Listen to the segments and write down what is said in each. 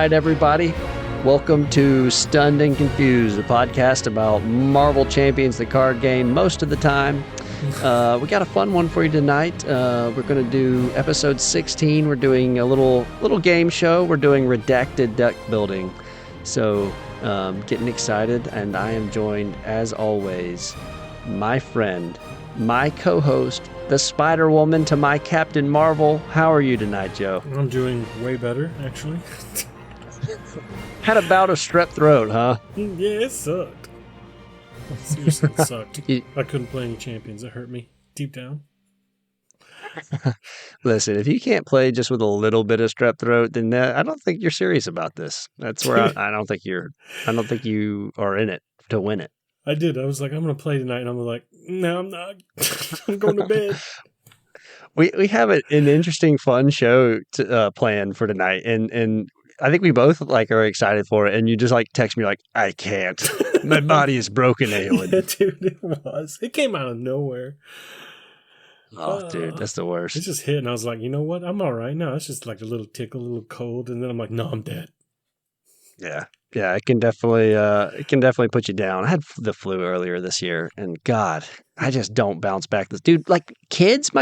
right, everybody. Welcome to Stunned and Confused, a podcast about Marvel Champions, the card game, most of the time. We got a fun one for you tonight. We're going to do episode 16. We're doing a little game show. We're doing Redacted Deckbuilding. So, getting excited, and I am joined, as always, my friend, my co-host, the Spider-Woman to my Captain Marvel. How are you tonight, Joe? I'm doing way better, actually. Had a bout of strep throat, huh? Yeah, it sucked. Seriously, it sucked. I couldn't play any champions. It hurt me deep down. Listen, if you can't play just with a little bit of strep throat, then I don't think you're serious about this. That's where I don't think you are in it to win it. I did. I was like, I'm going to play tonight, and I'm like, no, I'm not. I'm going to bed. We have an interesting, fun show planned for tonight, and I think we both are excited for it. And you just text me I can't. My body is broken, Aylin. Yeah, dude, it was. It came out of nowhere. Oh, dude, that's the worst. It just hit, and I was like, you know what? I'm all right now. It's just like a little tickle, a little cold, and then I'm like, no, I'm dead. Yeah, it can definitely put you down. I had the flu earlier this year, and God, I just don't bounce back. This dude, my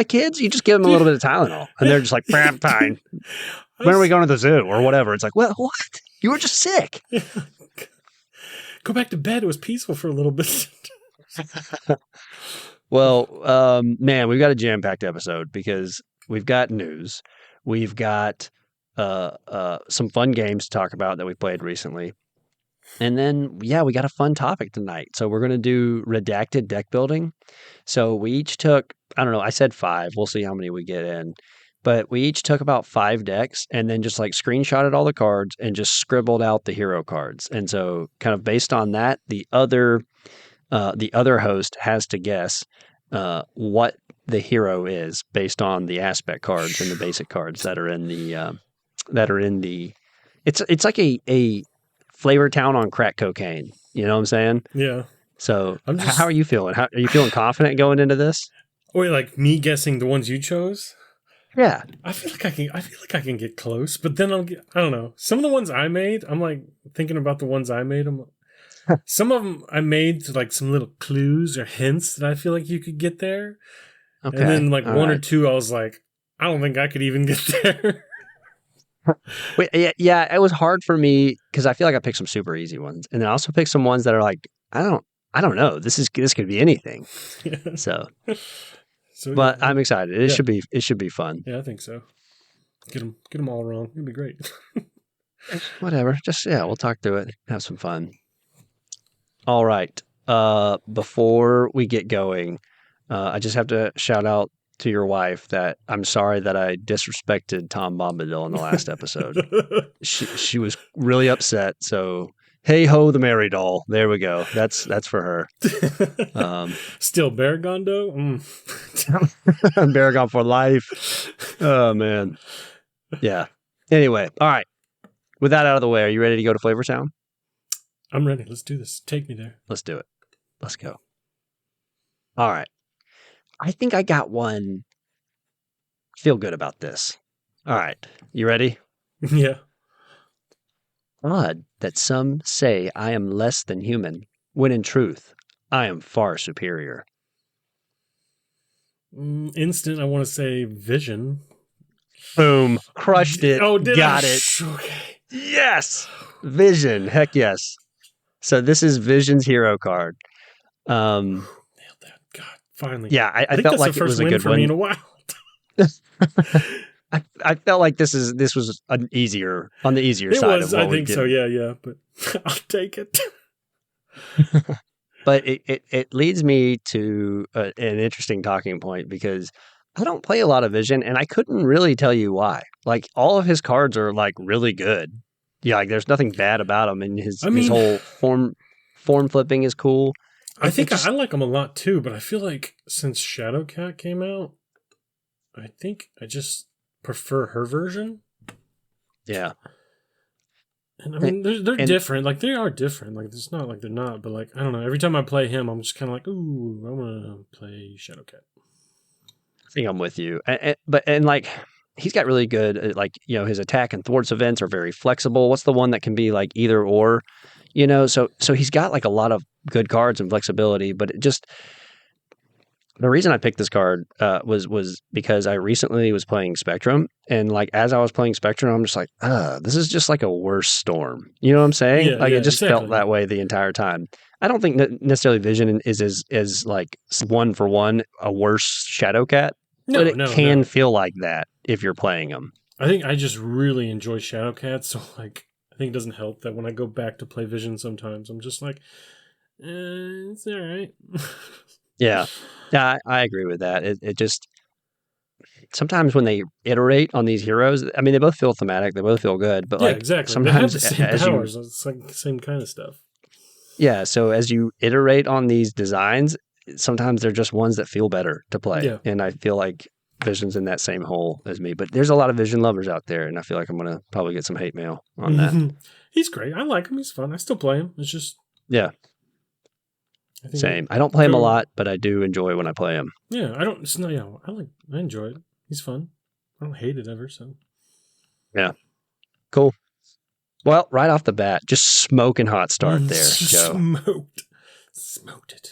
kids, you just give them a little bit of Tylenol, and they're just like, fine. When are we going to the zoo or whatever? It's like, well, what? You were just sick. Go back to bed. It was peaceful for a little bit. Well, man, we've got a jam-packed episode because we've got news. We've got some fun games to talk about that we played recently. And then, we got a fun topic tonight. So we're going to do Redacted Deck Building. So we each took, I don't know, I said 5. We'll see how many we get in. But we each took about 5 decks and then just screenshotted all the cards and just scribbled out the hero cards. And so kind of based on that, the other host has to guess what the hero is based on the aspect cards and the basic cards that are in the it's like a Flavor Town on crack cocaine. You know what I'm saying? Yeah. So how are you feeling? Are you feeling confident going into this? Wait, me guessing the ones you chose? Yeah. I feel like I can get close, but then I don't know. Some of the ones I made, I'm thinking about the ones I made. Some of them I made some little clues or hints that I feel like you could get there. Okay. And then one or two, I was like, I don't think I could even get there. Wait, yeah, it was hard for me because I feel like I picked some super easy ones, and then I also picked some ones that are I don't know. This could be anything. Yeah. So, but I'm excited. It should be fun. Yeah, I think so. Get them all wrong. It'd be great. Whatever. Just we'll talk through it. Have some fun. All right. Before we get going, I just have to shout out to your wife that I'm sorry that I disrespected Tom Bombadil in the last episode. She was really upset. So hey ho, the Mary doll. There we go. That's for her. Still Baragon though. Baragon for life. Oh man. Yeah. Anyway, all right. With that out of the way, are you ready to go to Flavor Town? I'm ready. Let's do this. Take me there. Let's do it. Let's go. All right. I think I got one. Feel good about this. All right. You ready? Yeah. Odd that some say I am less than human, when in truth, I am far superior. Instant, I want to say Vision. Boom. Crushed it. Oh, did got I? it. Okay. Yes. Vision. Heck yes. So this is Vision's hero card. Nailed that. God, finally. Yeah, I felt like it was a good for one. Me in a while. I felt like this was on the easier side. It was, I think so. Yeah. But I'll take it. But it leads me to an interesting talking point because I don't play a lot of Vision, and I couldn't really tell you why. All of his cards are really good. Yeah, there's nothing bad about him, and his whole form flipping is cool. I think I like him a lot too, but I feel like since Shadowcat came out, I think I just prefer her version. Yeah. And they're different. They are different. It's not like they're not, but I don't know. Every time I play him, I'm just kind of ooh, I want to play Shadowcat. I think I'm with you. he's got really good, like, his attack and thwarts events are very flexible. What's the one that can be like either or, so he's got like a lot of good cards and flexibility, but it just, the reason I picked this card was because I recently was playing Spectrum, and like as I was playing Spectrum, I'm just like, this is just like a worse Storm. You know what I'm saying? Yeah, Like yeah, it just felt exactly. that way the entire time. I don't think necessarily Vision is as like one for one a worse Shadowcat, but No, it no, can no. feel like that if you're playing them. I think I just really enjoy Shadowcat, so like I think it doesn't help that when I go back to play Vision sometimes I'm just like, it's all right. Yeah, yeah, I agree with that. It just sometimes when they iterate on these heroes, I mean, they both feel thematic, they both feel good, but Yeah, like exactly. They have sometimes the same as you powers. It's like the same kind of stuff. Yeah, so as you iterate on these designs, sometimes they're just ones that feel better to play. Yeah. And I feel like Vision's in that same hole as me. But there's a lot of Vision lovers out there, and I feel like I'm gonna probably get some hate mail on that. He's great. I like him. He's fun. I still play him. It's just Yeah, I think same. I don't play him a lot, but I do enjoy when I play him. yeah, I don't. It's not. Yeah, I enjoy it. He's fun. I don't hate it ever. So Yeah, cool. Well, right off the bat, just smoking hot start there, Joe. Smoked it.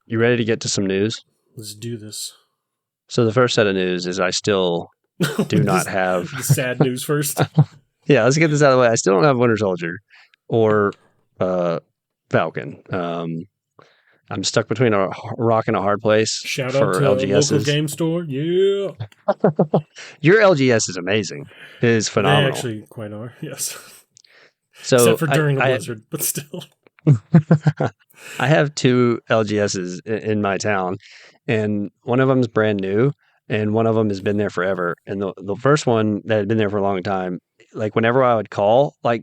You ready to get to some news? Let's do this. So the first set of news is I still do not have the sad news first. Yeah, let's get this out of the way. I still don't have Winter Soldier or Falcon. I'm stuck between a rock and a hard place Shout for out to LGSs. local game store. Yeah. Your LGS is amazing. It is phenomenal. They actually quite are. Yes. So except for during a blizzard, but still. I have 2 LGSs in my town, and one of them is brand new, and one of them has been there forever. And the first one that had been there for a long time, like whenever I would call, like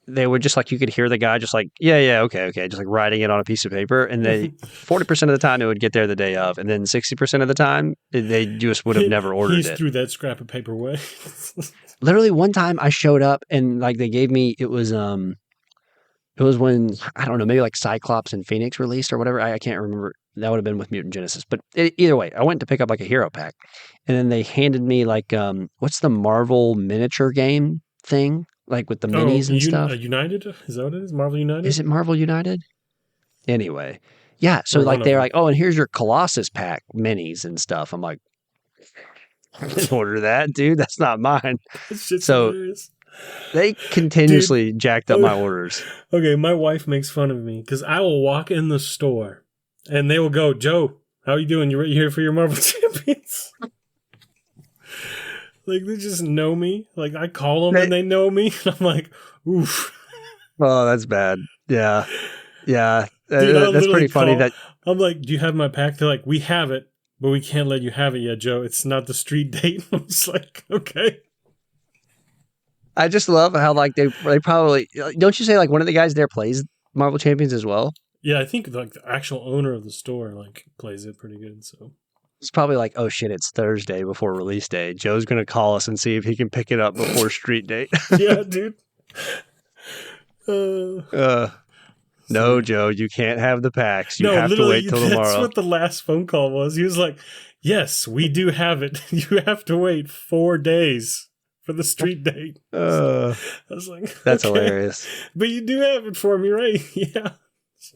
they would just like, you could hear the guy just like, yeah, okay, just like writing it on a piece of paper. And they 40% of the time it would get there the day of, and then 60% of the time they just would have never ordered it. Threw that scrap of paper away. Literally one time I showed up and like they gave me, it was when, I don't know, maybe like Cyclops and Phoenix released or whatever. I can't remember. That would have been with Mutant Genesis. But either way, I went to pick up like a hero pack, and then they handed me like, what's the Marvel miniature game thing? Like with the minis and stuff. United? Is that what it is? Marvel United? Is it Marvel United? Anyway. Yeah. So like they're like, oh, and here's your Colossus pack minis and stuff. I'm like, I didn't order that, dude. That's not mine. So hilarious. They continuously jacked up my orders. Okay, my wife makes fun of me because I will walk in the store and they will go, Joe, how are you doing? You here for your Marvel Champions? Like, they just know me. Like, I call them and they know me. I'm like, oof. Oh, that's bad. Yeah. Yeah. Dude, that's pretty funny. I'm like, do you have my pack? They're like, we have it, but we can't let you have it yet, Joe. It's not the street date. I'm just like, okay. I just love how like they probably, don't you say like one of the guys there plays Marvel Champions as well? Yeah, I think like the actual owner of the store like plays it pretty good. So it's probably like, oh shit, it's Thursday before release day. Joe's gonna call us and see if he can pick it up before street date. Yeah, dude. No, Joe, you can't have the packs. You have to wait till tomorrow. That's what the last phone call was. He was like, yes, we do have it. You have to wait 4 days for the street date. I was like, that's okay. hilarious. But you do have it for me, right? Yeah.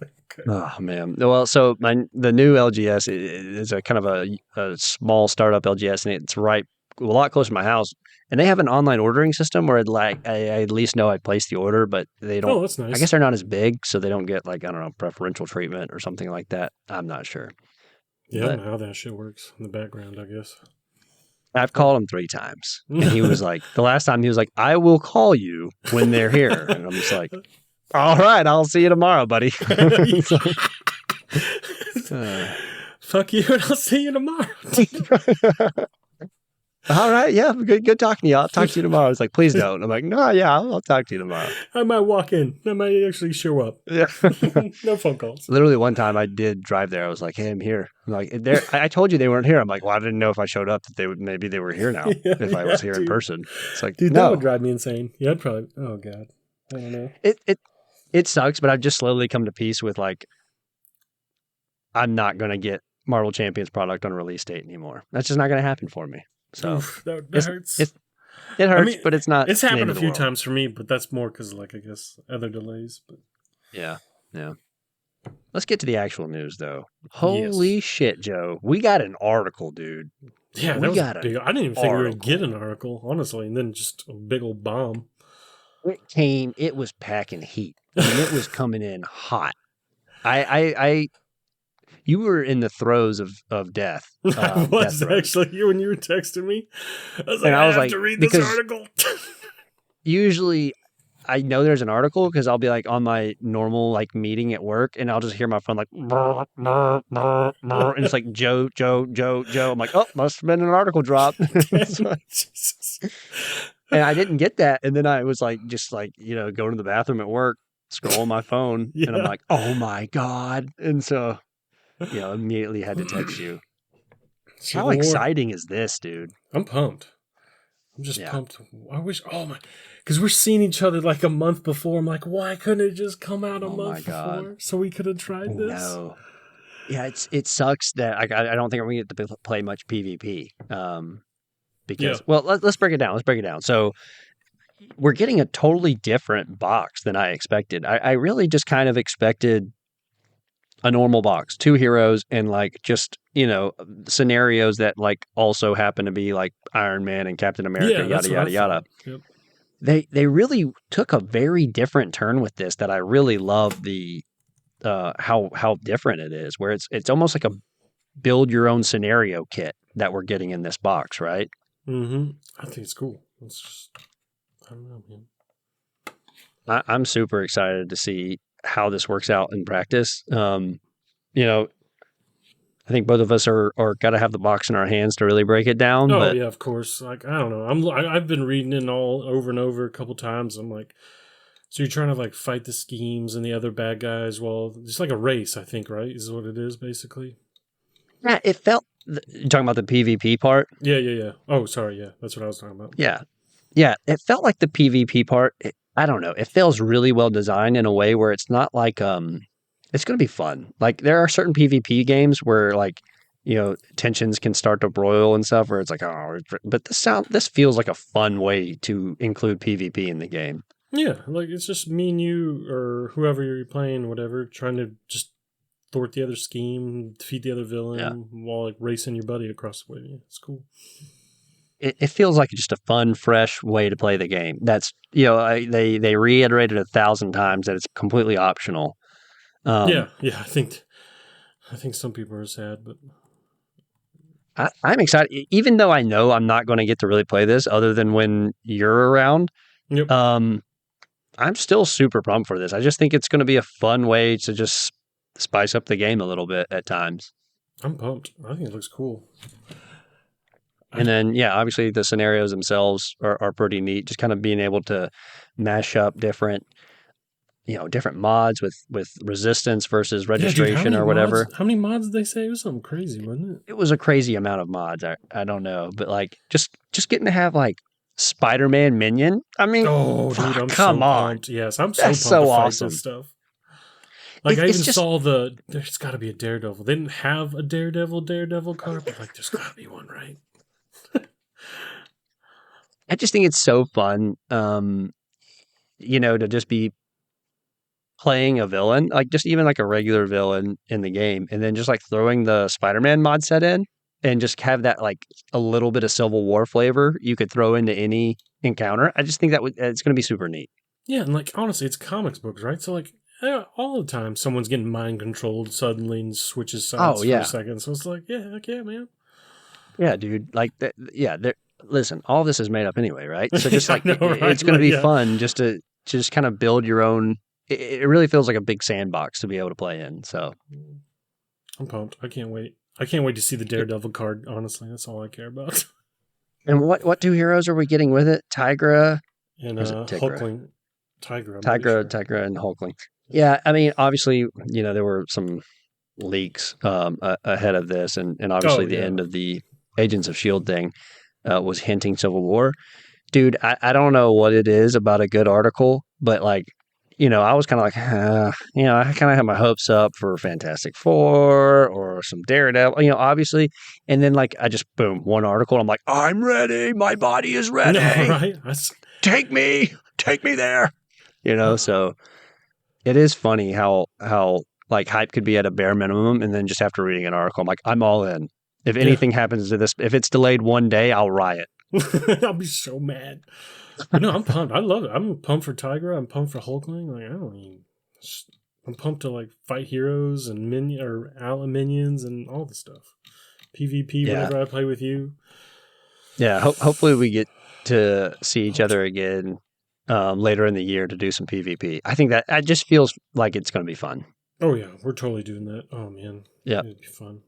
Like, okay. Oh man. Well, so the new LGS is a kind of a small startup LGS, and it's right a lot closer to my house. And they have an online ordering system where like I at least know I placed the order, but they don't. Oh, that's nice. I guess they're not as big, so they don't get like, I don't know, preferential treatment or something like that. I'm not sure. Yeah, I don't know how that shit works in the background, I guess. I've called him 3 times, and he was like, the last time he was like, I will call you when they're here. And I'm just like, all right, I'll see you tomorrow, buddy. Fuck you, and I'll see you tomorrow. All right, yeah, good talking to you. I'll talk to you tomorrow. It's like, please don't. I'm like, no, yeah, I'll talk to you tomorrow. I might walk in. I might actually show up. Yeah. No phone calls. Literally one time I did drive there. I was like, hey, I'm here. I'm like, I told you they weren't here. I'm like, well, I didn't know if I showed up that maybe they were here now if I was here in person. It's like, dude, no. That would drive me insane. Yeah, I'd probably, oh God. I don't know. It sucks, but I've just slowly come to peace with like, I'm not going to get Marvel Champions product on release date anymore. That's just not going to happen for me. So Oof, that it's hurts. it I hurts, mean, but it's not it's the end happened a of the few world. times for me, but that's more because, like, I guess other delays. But Yeah. Let's get to the actual news, though. yes, Holy shit, Joe. We got an article, dude. yeah, that We was a got an big. I didn't even think we would get article. an article, honestly, and then just a big old bomb. It was packing heat. I mean, it was coming in hot. You were in the throes of death, I death was throes. actually when you were texting me. I was like, And I I was have like, to read this because article. usually I know there's an article because I'll be like on my normal like meeting at work and I'll just hear my phone like brr, brr, brr, brr, and it's like Joe, Joe, Joe, Joe. I'm like, oh, must have been an article drop. So, Jesus. and I didn't get that. And then I was like, just like, going to the bathroom at work, scrolling my phone, and I'm Yeah. like, oh my God. And so, immediately had to text you. How Civil War. exciting is this, dude? I'm pumped. I'm just Yeah. pumped. I wish, oh my, because we're seeing each other like a month before. I'm like, why couldn't it just come out a Oh my month God. before so we could have tried this? No. Yeah, it sucks that I don't think I'm gonna get to play much PvP. Yeah. Because let's break it down. Let's break it down. So we're getting a totally different box than I expected. I really just kind of expected a normal box, two heroes, and like just scenarios that like also happen to be like Iron Man and Captain America, Yeah, yada that's what I yada yada. thought. Yep. They really took a very different turn with this that I really love the how different it is, where it's almost like a build your own scenario kit that we're getting in this box, right? Mm-hmm. I think it's cool. It's just, I don't know, man. I'm super excited to see how this works out in practice. You know, I think both of us are got to have the box in our hands to really break it down. Oh But yeah, of course. Like I don't know. I've been reading it all over and over a couple times. I'm like, so you're trying to like fight the schemes and the other bad guys. Well, it's like a race, I think, right? Is what it is basically. yeah, it felt. You're talking about the PvP part. Yeah. Oh, sorry. Yeah, that's what I was talking about. Yeah, yeah, it felt like the PvP part. I don't know. It feels really well designed in a way where it's not like it's going to be fun. Like there are certain PvP games where like tensions can start to broil and stuff where it's like but this feels like a fun way to include PvP in the game. Yeah, like it's just me and you or whoever you're playing, whatever, trying to just thwart the other scheme, defeat the other Yeah, villain while like racing your buddy across the way. Yeah, it's cool. it feels like just a fun, fresh way to play the game. That's they reiterated 1,000 times that it's completely optional. Um, Yeah. I think some people are sad, but I'm excited, even though I know I'm not going to get to really play this other than when you're around. yep, Um, I'm still super pumped for this. I just think it's going to be a fun way to just spice up the game a little bit at times. I'm pumped. I think it looks cool. And I then, yeah, obviously the scenarios themselves are pretty neat. Just kind of being able to mash up different mods with resistance versus Yeah, dude, how registration many or mods? whatever. How many mods did they say? It was something crazy, wasn't it? It was a crazy amount of mods. I don't know, but like just getting to have like Spider-Man minion. I mean, Oh, dude, fuck, I'm come so on. pumped. Yes, I'm so That's pumped to so fight this awesome. stuff. Like I It's even just saw there's got to be a Daredevil. They didn't have a Daredevil card, but like there's got to be one, right? I just think it's so fun. To just be playing a villain, like just even like a regular villain in the game, and then just like throwing the Spider-Man mod set in and just have that like a little bit of Civil War flavor you could throw into any encounter. I just think it's going to be super neat. Yeah, and like honestly, it's comics books, right? So like all the time, someone's getting mind controlled suddenly and switches Oh sides for a yeah, second. So it's like, yeah, heck yeah, man. yeah, dude. Like that. Yeah. Listen, all this is made up anyway, right? So just I like know, right? it's going to Like, be yeah, fun just to just kind of build your own. It really feels like a big sandbox to be able to play in. So, I'm pumped. I can't wait. I can't wait to see the Daredevil card. Honestly, that's all I care about. and what two heroes are we getting with it? Tigra, And or is it Tigra? Hulkling, Tiger, I'm pretty sure. Tigra, and Hulkling. Yeah, I mean, obviously, there were some leaks ahead of this, and Oh obviously the yeah, end of the Agents of Shield thing was hinting Civil War. Dude, I don't know what it is about a good article, but like I was kind of like, I kind of had my hopes up for Fantastic Four or some Daredevil, obviously. And then like, I just, boom, one article. I'm like, I'm ready. My body is ready. No, right? Take me there. So it is funny how like hype could be at a bare minimum. And then just after reading an article, I'm like, I'm all in. If anything happens to this, if it's delayed one day, I'll riot. I'll be so mad. But no, I'm pumped. I love it. I'm pumped for Tigra. I'm pumped for Hulkling. Like, I'm pumped to like fight heroes and minions and all the stuff. PvP whenever I play with you. Yeah, hopefully we get to see each other again later in the year to do some PvP. I think that it just feels like it's going to be fun. Oh yeah, we're totally doing that. Oh man, yeah, it'd be fun.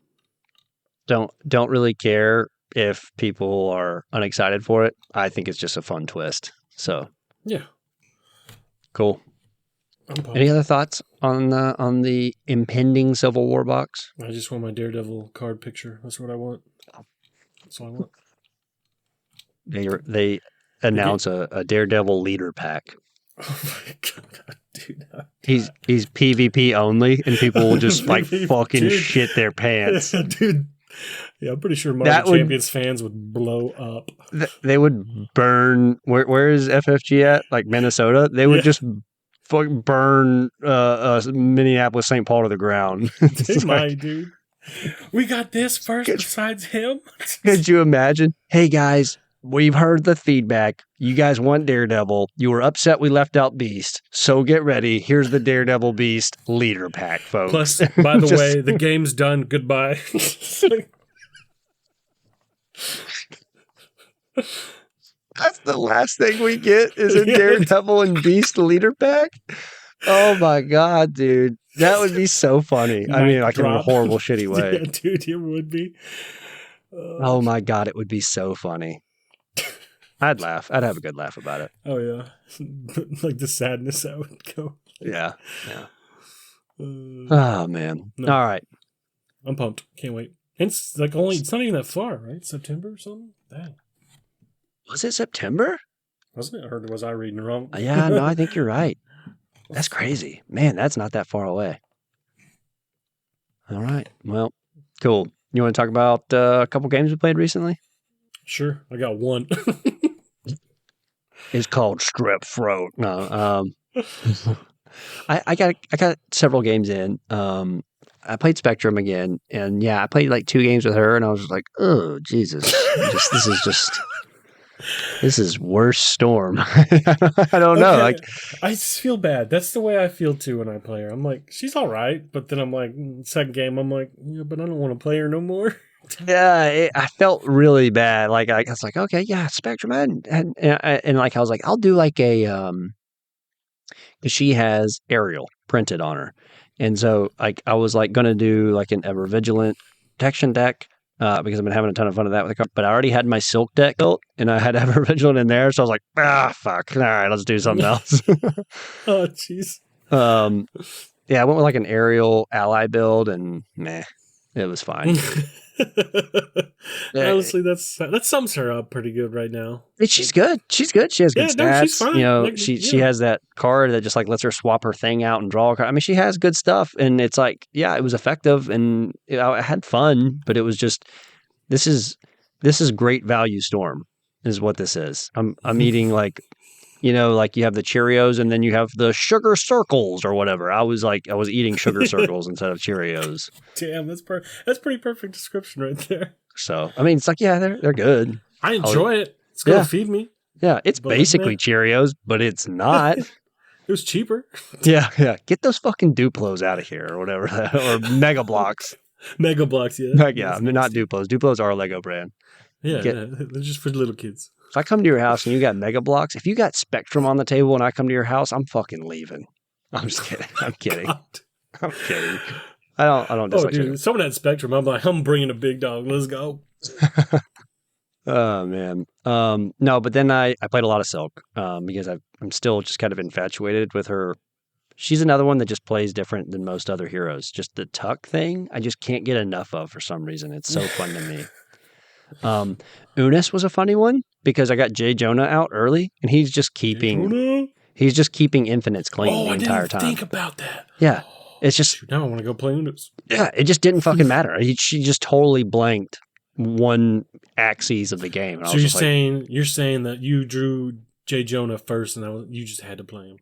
Don't really care if people are unexcited for it. I think it's just a fun twist. So yeah, cool. Any other thoughts on the impending Civil War box? I just want my Daredevil card picture. That's what I want. That's all I want. They announce a Daredevil leader pack. Oh my god, dude! He's PvP only, and people will just like fucking shit their pants, dude. Yeah, I'm pretty sure Marvel Champions fans would blow up. They would burn. Where is FFG at? Like Minnesota? They would just burn Minneapolis, St. Paul to the ground. They might, dude. We got this first besides him. Could you imagine? Hey guys, we've heard the feedback. You guys want Daredevil. You were upset we left out Beast. So get ready. Here's the Daredevil Beast leader pack, folks. Plus, by the way, the game's done. Goodbye. That's the last thing we get is a Daredevil and Beast leader pack? Oh my god, dude. That would be so funny. I mean, like in a horrible, shitty way. Yeah, dude, it would be. Oh my god, it would be so funny. I'd laugh. I'd have a good laugh about it. Oh yeah, like the sadness that would go. Yeah. Oh man. No. All right. I'm pumped. Can't wait. It's like it's not even that far, right? September or something. Dang. Was it September? Wasn't it? Or was I reading wrong? Yeah, no, I think you're right. That's crazy. Man, that's not that far away. All right. Well, cool. You want to talk about a couple games we played recently? Sure. I got one. It's called Strep Throat. No. I got several games in. I played Spectrum again, and I played like 2 games with her, and I was just like, oh, Jesus. This is worse Storm. I don't know. Like, I just feel bad. That's the way I feel too when I play her. I'm like, she's all right, but then I'm like, second game, I'm like, yeah, but I don't want to play her no more. Yeah, I felt really bad. Like I was like, okay, yeah, Spectrum, and like I was like, I'll do like a because she has Ariel printed on her, and so like I was like gonna do like an Ever Vigilant protection deck. Because I've been having a ton of fun with that with the card. But I already had my Silk deck built, and I had Ever Vigilant in there, so I was like, fuck. All right, let's do something else. Oh, jeez. I went with like an Aerial ally build, and it was fine. Honestly, that sums her up pretty good right now. She's good. She has good stats. No, she's fine. She has that card that just like lets her swap her thing out and draw a card. I mean, she has good stuff, and it's like, it was effective, and I had fun, but it was just this is great value Storm is what this is. I'm eating like, like you have the Cheerios and then you have the sugar circles or whatever. I was eating sugar circles instead of Cheerios. Damn, that's pretty perfect description right there. So, I mean, it's like, they're good. I enjoy it. It's going to feed me. Yeah, it's basically Cheerios, but it's not. It was cheaper. Yeah. Get those fucking Duplos out of here or whatever. Or Mega Blocks. Mega Blocks, yeah. Yeah, not Duplos. Duplos are a Lego brand. Yeah, they're just for little kids. If I come to your house and you got Mega Blocks, if you got Spectrum on the table and I come to your house, I'm fucking leaving. I'm just kidding. I'm kidding. I'm kidding. I don't dislike dude, someone had Spectrum. I'm like, I'm bringing a big dog. Let's go. Oh, man. No, but then I played a lot of Silk because I'm still just kind of infatuated with her. She's another one that just plays different than most other heroes. Just the tuck thing, I just can't get enough of for some reason. It's so fun to me. Unis was a funny one because I got Jay Jonah out early, and he's just keeping. He's just keeping infinites clean the I entire didn't time. think about that. Yeah. It's just... Shoot, now I want to go play Unos. Yeah, it just didn't fucking matter. She just totally blanked one axis of the game. And So you're saying that you drew J. Jonah first, and you just had to play him.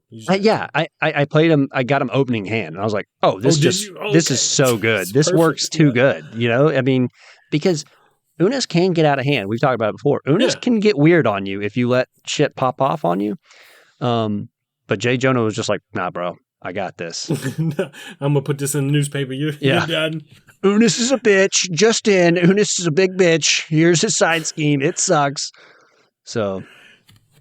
I played him. I got him opening hand, and I was like, "Oh, this is so good. This perfect. works too good." You know, I mean, because Unas can get out of hand. We've talked about it before. Unas can get weird on you if you let shit pop off on you. But J. Jonah was just like, "Nah, bro, I got this. I'm gonna put this in the newspaper. You're done." Unas is a bitch. Just in. Unas is a big bitch. Here's his side scheme. It sucks. So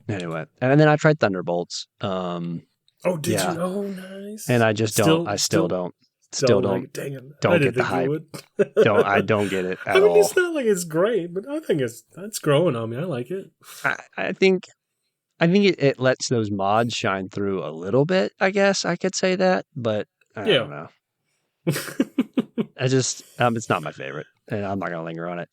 anyway, and then I tried Thunderbolts. Did you? Oh, nice. And I just don't. I still don't. Like, dang it. Don't get the hype. I don't get it at all. It's not like it's great, but I think it's growing on me. I like it. I think it lets those mods shine through a little bit. I guess I could say that, but I don't know. It's not my favorite, and I'm not gonna linger on it.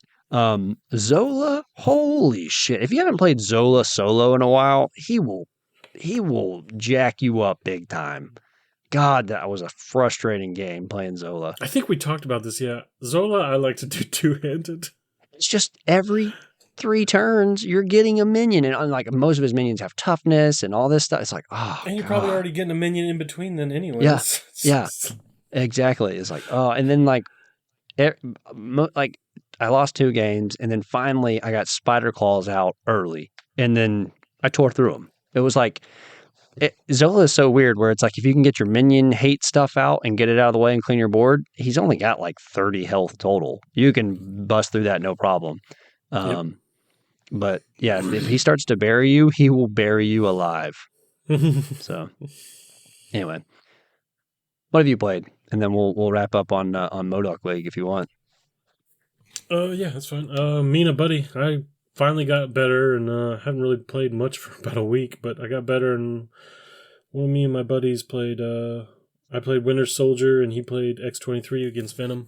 Zola, holy shit! If you haven't played Zola solo in a while, he will jack you up big time. God, that was a frustrating game playing Zola. I think we talked about this. Yeah, Zola, I like to do two-handed. It's just every 3 turns you're getting a minion, and like most of his minions have toughness and all this stuff. It's like, and you're probably already getting a minion in between then anyway. Yeah. Exactly. It's like, and then like I lost 2 games, and then finally I got Spider Claws out early, and then I tore through them. It was like, Zola is so weird where it's like, if you can get your minion hate stuff out and get it out of the way and clean your board, he's only got like 30 health total. You can bust through that no problem. But yeah, if he starts to bury you, he will bury you alive. So anyway, what have you played? And then we'll wrap up on MODOK League if you want. Yeah, that's fine. Me and a buddy, I finally got better, and haven't really played much for about a week, but I got better, and me and my buddies played. I played Winter Soldier, and he played X-23 against Venom.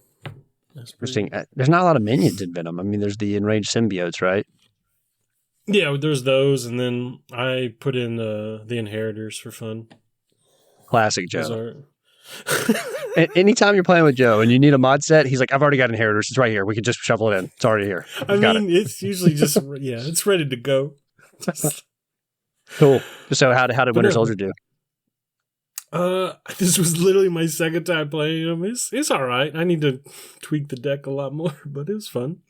Interesting. There's not a lot of minions in Venom. I mean, there's the enraged symbiotes, right? Yeah, there's those, and then I put in the Inheritors for fun. Classic Joe. Anytime you're playing with Joe and you need a mod set, he's like, I've already got Inheritors. It's right here. We can just shuffle it in. It's already here. It's usually just, it's ready to go. Cool. So how did Winter Soldier do? This was literally my second time playing him. It's all right. I need to tweak the deck a lot more, but it was fun.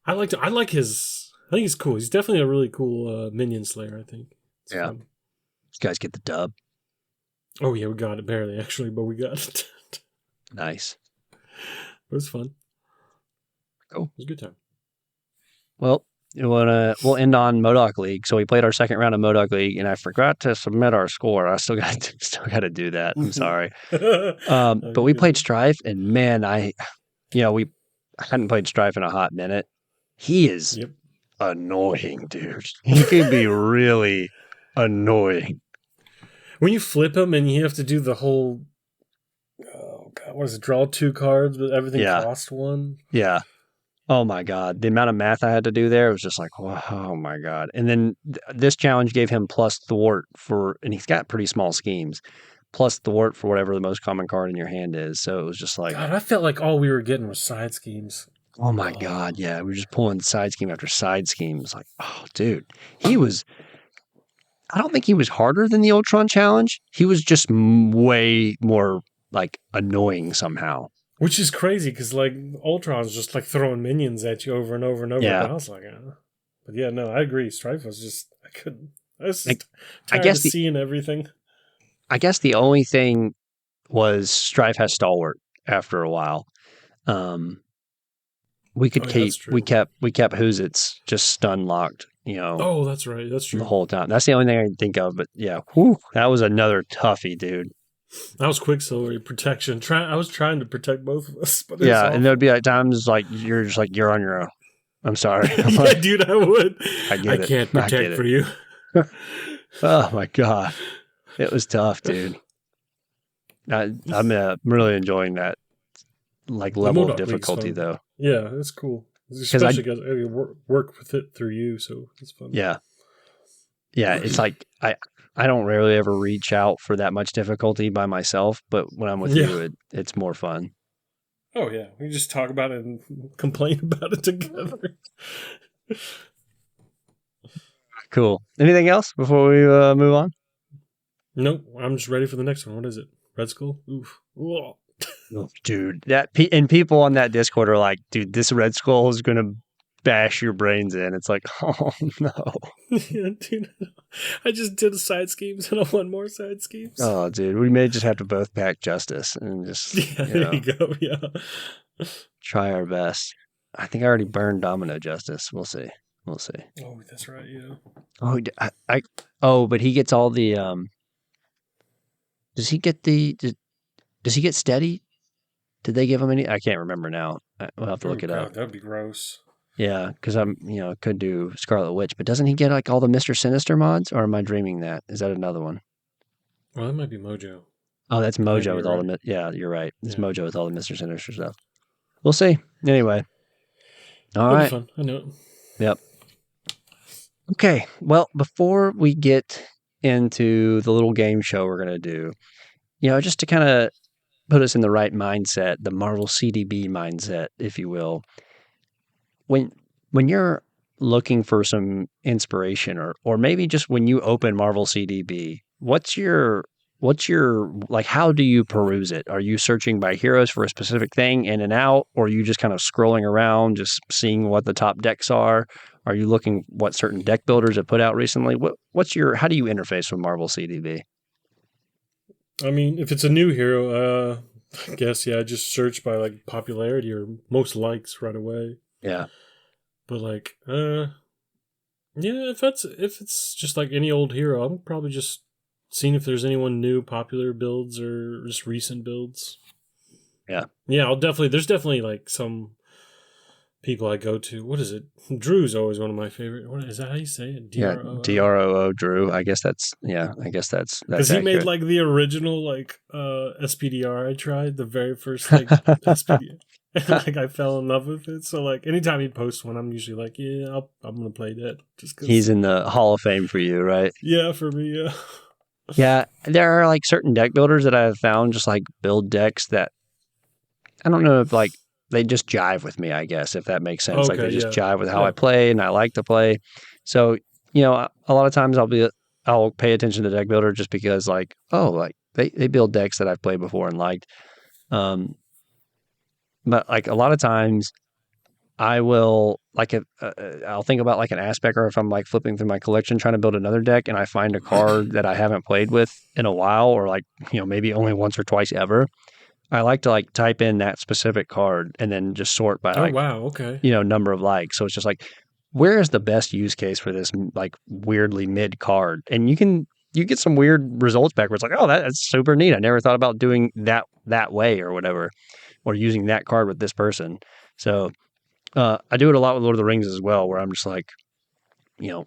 I think he's cool. He's definitely a really cool minion slayer, I think. It's fun. These guys get the dub. Oh, yeah, we got it barely, actually, but we got it. Nice. It was fun. Cool. It was a good time. Well, we'll end on MODOK League. So we played our second round of MODOK League, and I forgot to submit our score. I still got to do that. I'm sorry. But we played Strife, and man, I hadn't played Strife in a hot minute. He is annoying, dude. He can be really annoying. When you flip him and you have to do the whole, what is it? Draw 2 cards, but everything costs 1. Yeah. Oh my God. The amount of math I had to do there was just like, oh my God. And then this challenge gave him plus thwart and he's got pretty small schemes, plus thwart for whatever the most common card in your hand is. So it was just like, God, I felt like all we were getting was side schemes. Oh my God. Yeah. We were just pulling side scheme after side scheme. It's like, oh dude, I don't think he was harder than the Ultron challenge. He was just way more like annoying somehow. Which is crazy because like Ultron's just like throwing minions at you over and over and over. Yeah. But I was like, but yeah, no, I agree. Strife was just, I couldn't. I was just tired of seeing everything. I guess the only thing was Strife has Stalwart after a while. We kept Whoozits just stun locked, Oh, that's right. That's true. The whole time. That's the only thing I can think of. But yeah, that was another toughie, dude. That was Quicksilver protection. I was trying to protect both of us, but and there'd be like times like you're just like you're on your own. I'm sorry. Yeah, dude, I would. I can't protect for you. Oh my God, it was tough, dude. I'm really enjoying that like level of difficulty though. Yeah, it's cool. Especially because I work with it through you, so it's fun. Yeah. yeah, it's like I don't rarely ever reach out for that much difficulty by myself, but when I'm with Yeah. you, it's more fun. Oh yeah, we just talk about it and complain about it together. Cool. Anything else before we move on? Nope, I'm just ready for the next one. What is it? Red Skull? Oof. Whoa. Oh, dude, and people on that Discord are like, dude, this Red Skull is gonna bash your brains in. It's like, oh no. Yeah, dude. I just did side schemes and I want more side schemes. Oh, dude, we may just have to both pack justice and just Yeah, there you go. Yeah. try our best. I think I already burned Domino Justice. We'll see. We'll see. Oh, that's right. Yeah. Oh, oh, but he gets all the Does he get does he get steady? Did they give him any? I can't remember now. We'll have to Oh look it up. god, that'd be gross. Yeah, because could do Scarlet Witch, but doesn't he get like all the Mr. Sinister mods, or am I dreaming that? Is that another one? Well, that might be Mojo. Oh, that's Maybe Mojo with you're all right. the. Yeah, you're right. It's Yeah. Mojo with all the Mr. Sinister stuff. We'll see. Anyway. All It'll be right. fun. I know it. Yep. Okay. Well, before we get into the little game show we're going to do, just to kind of put us in the right mindset, the Marvel CDB mindset, if you will. When you're looking for some inspiration or maybe just when you open Marvel CDB, what's your like how do you peruse it? Are you searching by heroes for a specific thing in and out, or are you just kind of scrolling around just seeing what the top decks are? Are you looking what certain deck builders have put out recently? How do you interface with Marvel CDB? I mean, if it's a new hero, I guess I just search by like popularity or most likes right away. Yeah. But like, yeah, if it's just like any old hero, I'm probably just seeing if there's anyone new, popular builds or just recent builds. Yeah. Yeah, there's definitely like some people I go to. What is it? Drew's always one of my favorite. What is that? How you say it? Yeah, DROO. DROO Drew. I guess that's Because he made accurate. like the original like SPDR I tried, the very first like SPDR. And like I fell in love with it. So like anytime he posts one, I'm usually like, yeah, I'm gonna play that just because. He's in the Hall of Fame for you, right? Yeah, for me, yeah. Yeah, there are like certain deck builders that I have found just like build decks that I don't know if like they just jive with me, I guess, if that makes sense. Like Okay, they just yeah, jive with how I yeah. play and I like to play. So, a lot of times I'll pay attention to deck builder just because like, oh, like they build decks that I've played before and liked. Um, but like a lot of times I will like I'll think about like an aspect, or if I'm like flipping through my collection trying to build another deck and I find a card that I haven't played with in a while, or like maybe only once or twice ever. I like to like type in that specific card and then just sort by Oh like wow, okay. number of likes. So it's just like where is the best use case for this like weirdly mid card, and you get some weird results back where it's like, oh, that's super neat. I never thought about doing that way or whatever, or using that card with this person. So I do it a lot with Lord of the Rings as well, where I'm just like, you know,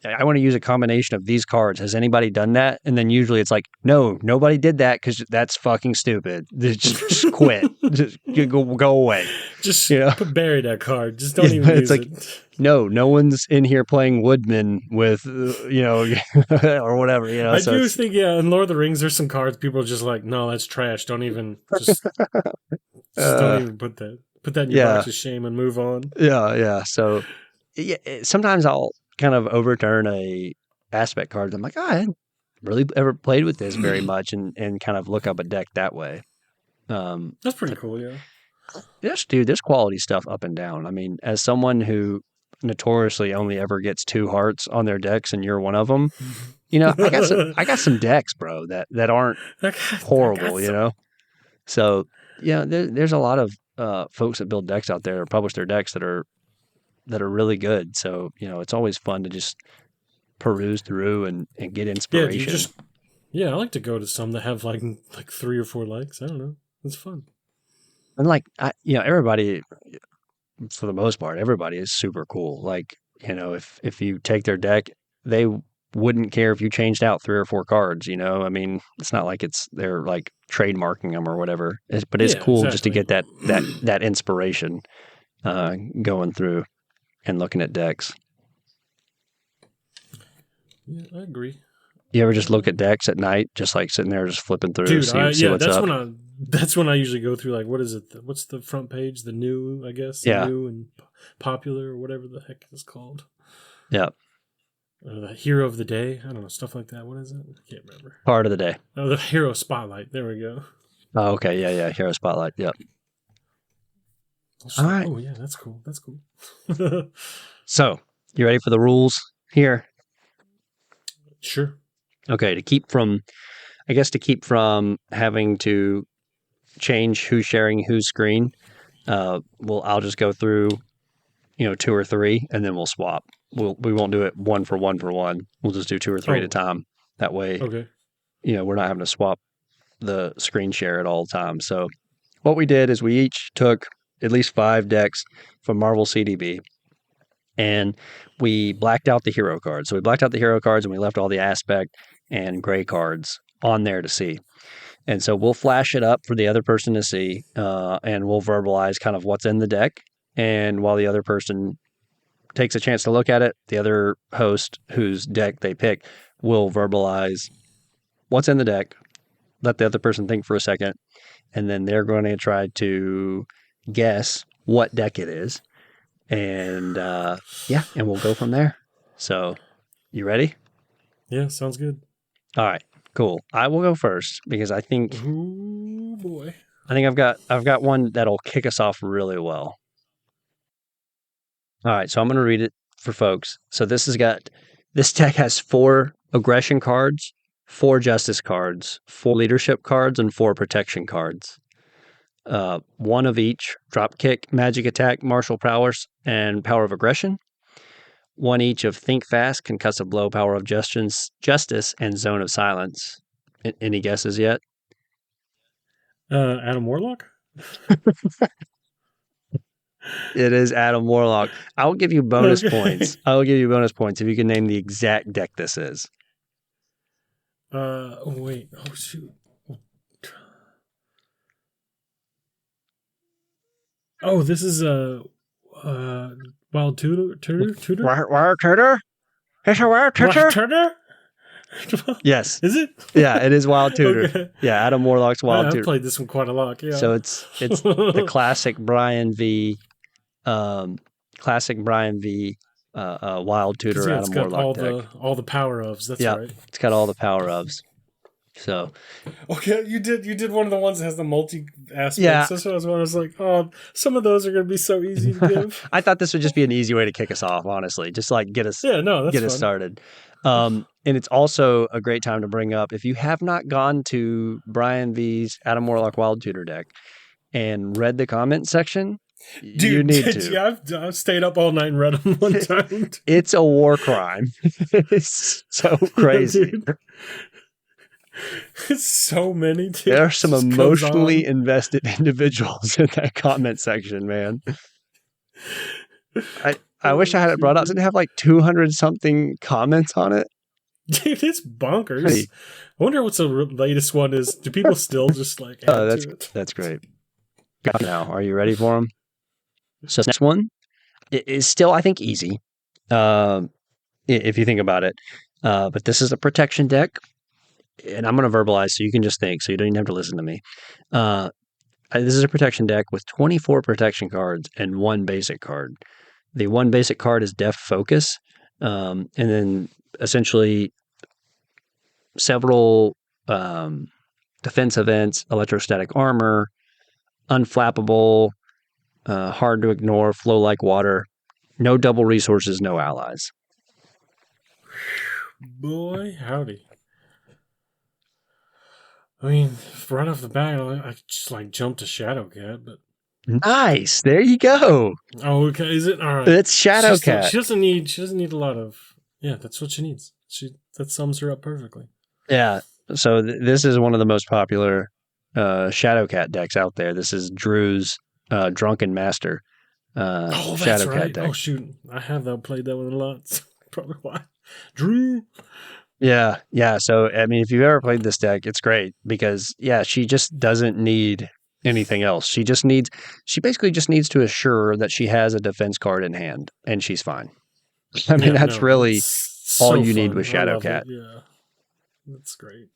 I want to use a combination of these cards. Has anybody done that? And then usually it's like, no, nobody did that because that's fucking stupid. Just quit. Just go away. Just Yeah. bury that card. Just don't even use like, it. No one's in here playing Woodman with, or whatever. I So do think, in Lord of the Rings, there's some cards people are just like, no, that's trash. Don't even just don't even put that in your box of shame and move on. Yeah. So yeah, sometimes I'll kind of overturn a aspect card. I'm like, I hadn't really ever played with this very much, and kind of look up a deck that way. That's pretty cool, yeah. Yes, dude, there's quality stuff up and down. I mean, as someone who notoriously only ever gets 2 hearts on their decks, and you're one of them, I got some decks, bro, that aren't horrible, So yeah, there's a lot of folks that build decks out there or publish their decks that are really good. So it's always fun to just peruse through and get inspiration. I like to go to some that have like 3 or 4 likes. I don't know, it's fun. And like everybody, for the most part, everybody is super cool. Like if you take their deck, they wouldn't care if you changed out 3 or 4 cards. I mean, it's not like they're like trademarking them or whatever. But it's cool just to get that inspiration going through and looking at decks. Yeah, I agree. You ever just look at decks at night, just like sitting there, just flipping through, Dude, see what's up? that's when I usually go through, like, what is it? What's the front page? The new, I guess, Yeah. new and popular or whatever the heck it's called. Yeah. The hero of the day. I don't know, stuff like that. What is it? I can't remember. Part of the day. Oh, the hero spotlight. There we go. Oh, okay. Yeah. Hero Spotlight. Yep. All right. Oh, yeah, that's cool. That's cool. So, you ready for the rules here? Sure. Okay. To keep from having to change who's sharing whose screen, I'll just go through, 2 or 3, and then we'll swap. We won't do it one for one. We'll just do 2 or 3 at a time. That way, okay. We're not having to swap the screen share at all times. So what we did is we each took at least 5 decks from MarvelCDB, and we blacked out the hero cards. So we blacked out the hero cards, and we left all the aspect and gray cards on there to see. And so we'll flash it up for the other person to see, and we'll verbalize kind of what's in the deck. And while the other person takes a chance to look at it, the other host whose deck they pick will verbalize what's in the deck, let the other person think for a second, and then they're going to try to guess what deck it is. And and we'll go from there. So, you ready? Yeah, sounds good. All right, cool. I will go first because I think Ooh, boy. I think I've got one that'll kick us off really well. All right, so I'm going to read it for folks. So this deck has 4 aggression cards, 4 justice cards, 4 leadership cards, and 4 protection cards. 1 of each: drop kick, magic attack, martial prowess, and power of aggression. 1 each of think fast, concussive blow, power of justice, and zone of silence. Any guesses yet? Adam Warlock? It is Adam Warlock. I'll give you bonus points. I'll give you bonus points if you can name the exact deck this is. Wait. Oh, shoot. Oh, this is Wild Tutor? Wild Tutor? It's a Wild Tutor? Wild Tutor? Yes. Is it? Yeah, it is Wild Tutor. Okay. Yeah, Adam Warlock's Wild Tutor. I've played this one quite a lot. Yeah. So it's the classic Brian V. Wild Tutor Adam Warlock deck. All the power ofs. That's right. It's got all the power ofs. So okay, you did one of the ones that has the multi aspects. Yeah. That's what I was like, oh, some of those are going to be so easy to give. I thought this would just be an easy way to kick us off, honestly, just like get us started. And it's also a great time to bring up, if you have not gone to Brian V's Adam Warlock Wild Tutor deck and read the comment section, Dude, you need to. Yeah, I've stayed up all night and read them one time. It's a war crime. It's so crazy. Dude. It's so many. Dude. There are some emotionally invested individuals in that comment section, man. I wish I had it brought up. Didn't it have like 200 something comments on it? Dude, it's bonkers. Hey. I wonder what the latest one is. Do people still just like add to it? That's great. Now, are you ready for them? So next one is still, I think, easy if you think about it. But this is a protection deck. And I'm going to verbalize so you can just think, so you don't even have to listen to me. This is a protection deck with 24 protection cards and 1 basic card. The 1 basic card is Def Focus, and then essentially several defense events, electrostatic armor, unflappable, hard to ignore, flow like water, no double resources, no allies. Boy, howdy. I mean, right off the bat, I just like jumped to Shadowcat, but nice. There you go. Oh, okay. Is it all right? It's Shadowcat. She doesn't need a lot of. Yeah, that's what she needs. That sums her up perfectly. Yeah. So this is one of the most popular Shadowcat decks out there. This is Drew's Drunken Master Shadowcat right. deck. Oh shoot, I have played that one a lot. Probably why. Drew. Yeah. So, I mean, if you've ever played this deck, it's great because, she just doesn't need anything else. She basically just needs to assure that she has a defense card in hand and she's fine. I mean, that's really all So you need fun. with I love Shadowcat. it. Yeah, that's great.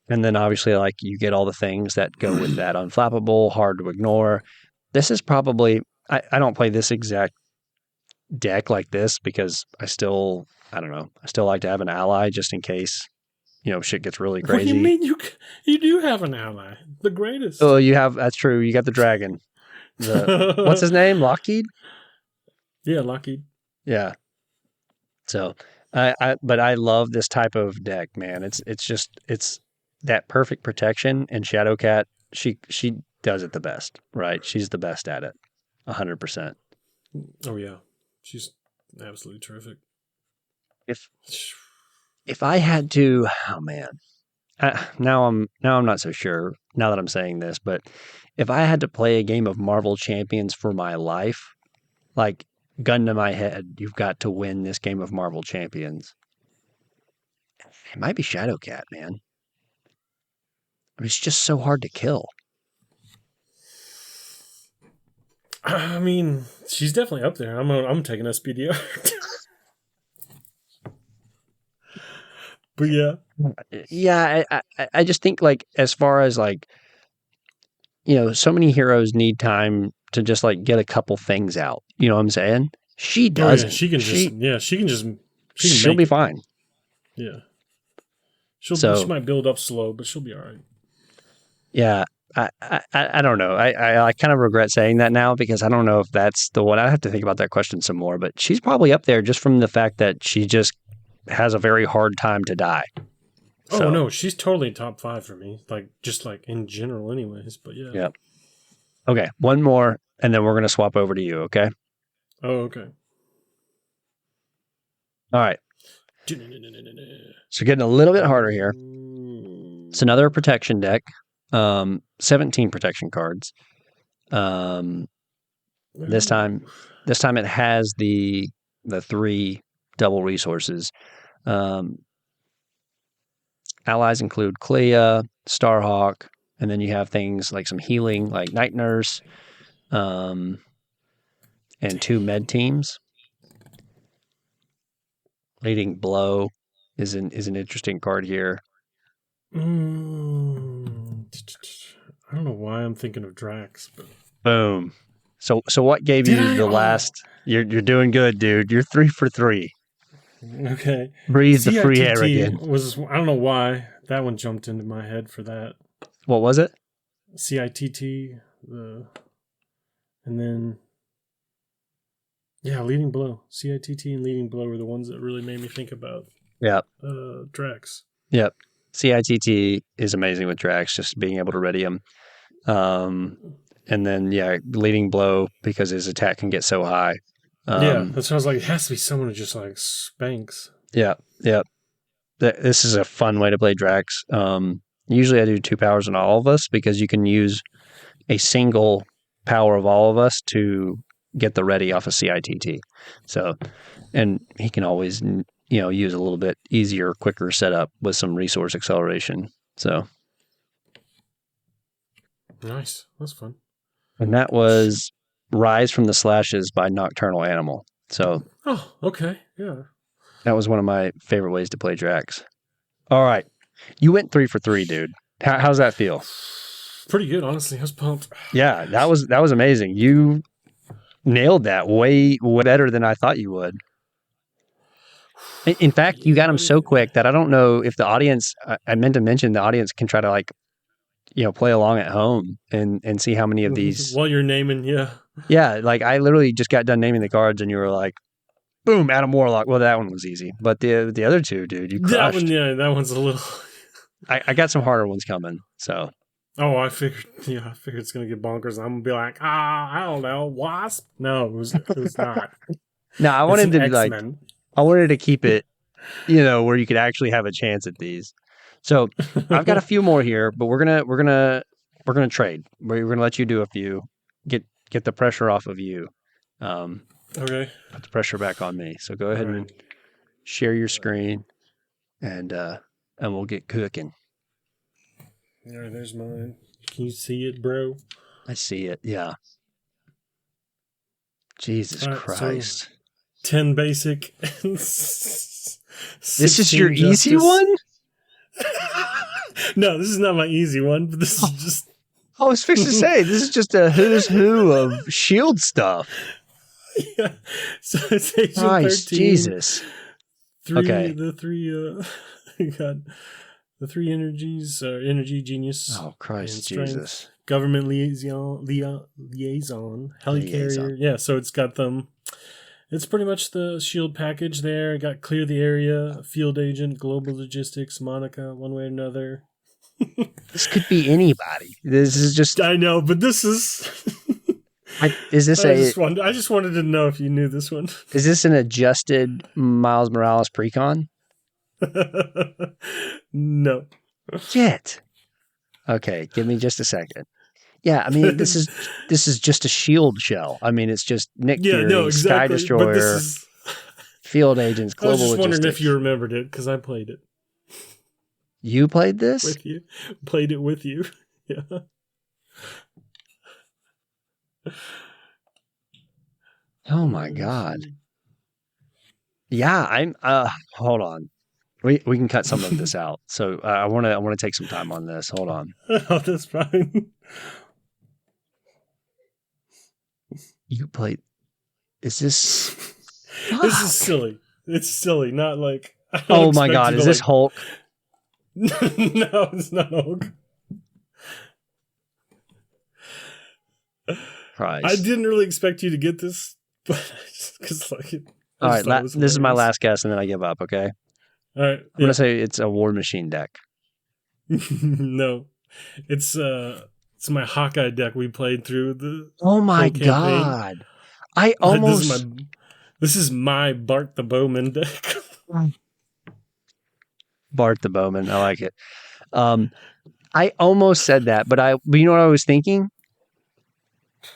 And then obviously, like, you get all the things that go with that: unflappable, hard to ignore. This is probably, I don't play this exact deck like this because I don't know, I still like to have an ally just in case, shit gets really What do you crazy. mean you do have an ally, the greatest? Oh, that's true. You got the dragon. What's his name? Lockheed? Yeah, Lockheed. Yeah. So but I love this type of deck, man. It's that perfect protection, and Shadowcat, she does it the best, right? She's the best at it. 100%. Oh yeah, she's absolutely terrific. If I had to, oh man, now I'm not so sure now that I'm saying this, but if I had to play a game of Marvel Champions for my life, like, gun to my head, you've got to win this game of Marvel Champions. It might be Shadowcat, man. I mean, it's just so hard to kill. I mean, she's definitely up there. I'm taking SPDR. But yeah. Yeah, I just think, like, as far as, like, so many heroes need time to just, like, get a couple things out. You know what I'm saying? She Oh yeah, doesn't. she can She'll make be it. fine. Yeah. She So, might build up slow, but she'll be all right. yeah, I don't know. I kind of regret saying that now because I don't know if that's the one. I have to think about that question some more, but she's probably up there just from the fact that she just has a very hard time to die. Oh So, no, she's totally top 5 for me. Like just like in general, anyways. But yeah. yeah. Okay, one more, and then we're gonna swap over to you. Okay. Oh okay. All right. So getting a little bit harder here. It's another protection deck. 17 protection cards. This time it has the 3 double resources. Allies include Clea, Starhawk, and then you have things like some healing, like Night Nurse, and 2 med teams. Leading Blow is an interesting card here. I don't know why I'm thinking of Drax, but Boom. So what gave you the last? You're doing good, dude. You're 3 for 3. Okay. Breathe the free air CITT again. was, I don't know why that one jumped into my head for that. What was it? CITT, and then Leading Blow. CITT and Leading Blow were the ones that really made me think about Drax. Yep. CITT is amazing with Drax, just being able to ready him. And then, Leading Blow, because his attack can get so high. That's what I was like. It has to be someone who just like spanks. Yeah. This is a fun way to play Drax. Usually I do 2 powers on all of us because you can use a single power of all of us to get the ready off of CITT. So, and he can always, use a little bit easier, quicker setup with some resource acceleration. So nice. That's fun. And that was Rise from the Slashes by Nocturnal Animal. So, oh, okay. Yeah. That was one of my favorite ways to play Drax. All right. You went 3 for 3, dude. How's that feel? Pretty good, honestly. I was pumped. Yeah, that was amazing. You nailed that way better than I thought you would. In fact, you got them so quick that I don't know if the audience, I meant to mention the audience can try to play along at home and see how many of these. While you're naming, yeah. Yeah, like I literally just got done naming the cards and you were like, boom, Adam Warlock. Well, that one was easy. But the other 2, dude, you crushed. That one's a little. I got some harder ones coming, so. Oh, I figured it's gonna get bonkers. I'm gonna be like, I don't know, Wasp. No, it was not. No, I wanted to be I wanted to keep it, where you could actually have a chance at these. So I've got a few more here, but we're gonna trade. We're gonna let you do a few, get the pressure off of you. Okay. Put the pressure back on me. So go ahead and share your screen, and we'll get cooking. All right, there's mine. Can you see it, bro? I see it. Yeah. Jesus Christ. So 10 basic. This is your 16 easy justice. one? No, this is not my easy one, but this is just. I was fixing to say, this is just a who's who of shield stuff. Yeah. So it's Agent Christ, 13. Jesus. Okay. You got the three energies, energy genius. Oh, Christ, and strength, Jesus. Government liaison, helicarrier. Yeah, so it's got them. It's pretty much the shield package there. Got clear the area, field agent, global logistics, Monica, one way or another. This could be anybody. This is just. I know, but this is. Is this I just wanted to know if you knew this one. Is this an adjusted Miles Morales precon? No. Shit. Okay, give me just a second. Yeah, I mean this is just a shield shell. I mean it's just Nick Fury, Sky Destroyer, but this is... field agents, global I was just logistics. wondering if you remembered it because I played it. You played this? With you. Played it with you. Yeah. Oh my God. Yeah, I'm hold on. We can cut some of this out. So I want to take some time on this. Hold on. Oh, that's fine. You played. Is this? This is silly. It's silly. Not like. Oh my God! Is this Hulk? No, it's not Hulk. Christ. I didn't really expect you to get this, but because like. All right, this is my last guess, and then I give up. Okay. All right. I'm gonna say it's a War Machine deck. No, it's my Hawkeye deck we played through the. Oh my God! I almost. This is my Bart the Bowman deck. Bart the Bowman, I like it. I almost said that, but you know what I was thinking?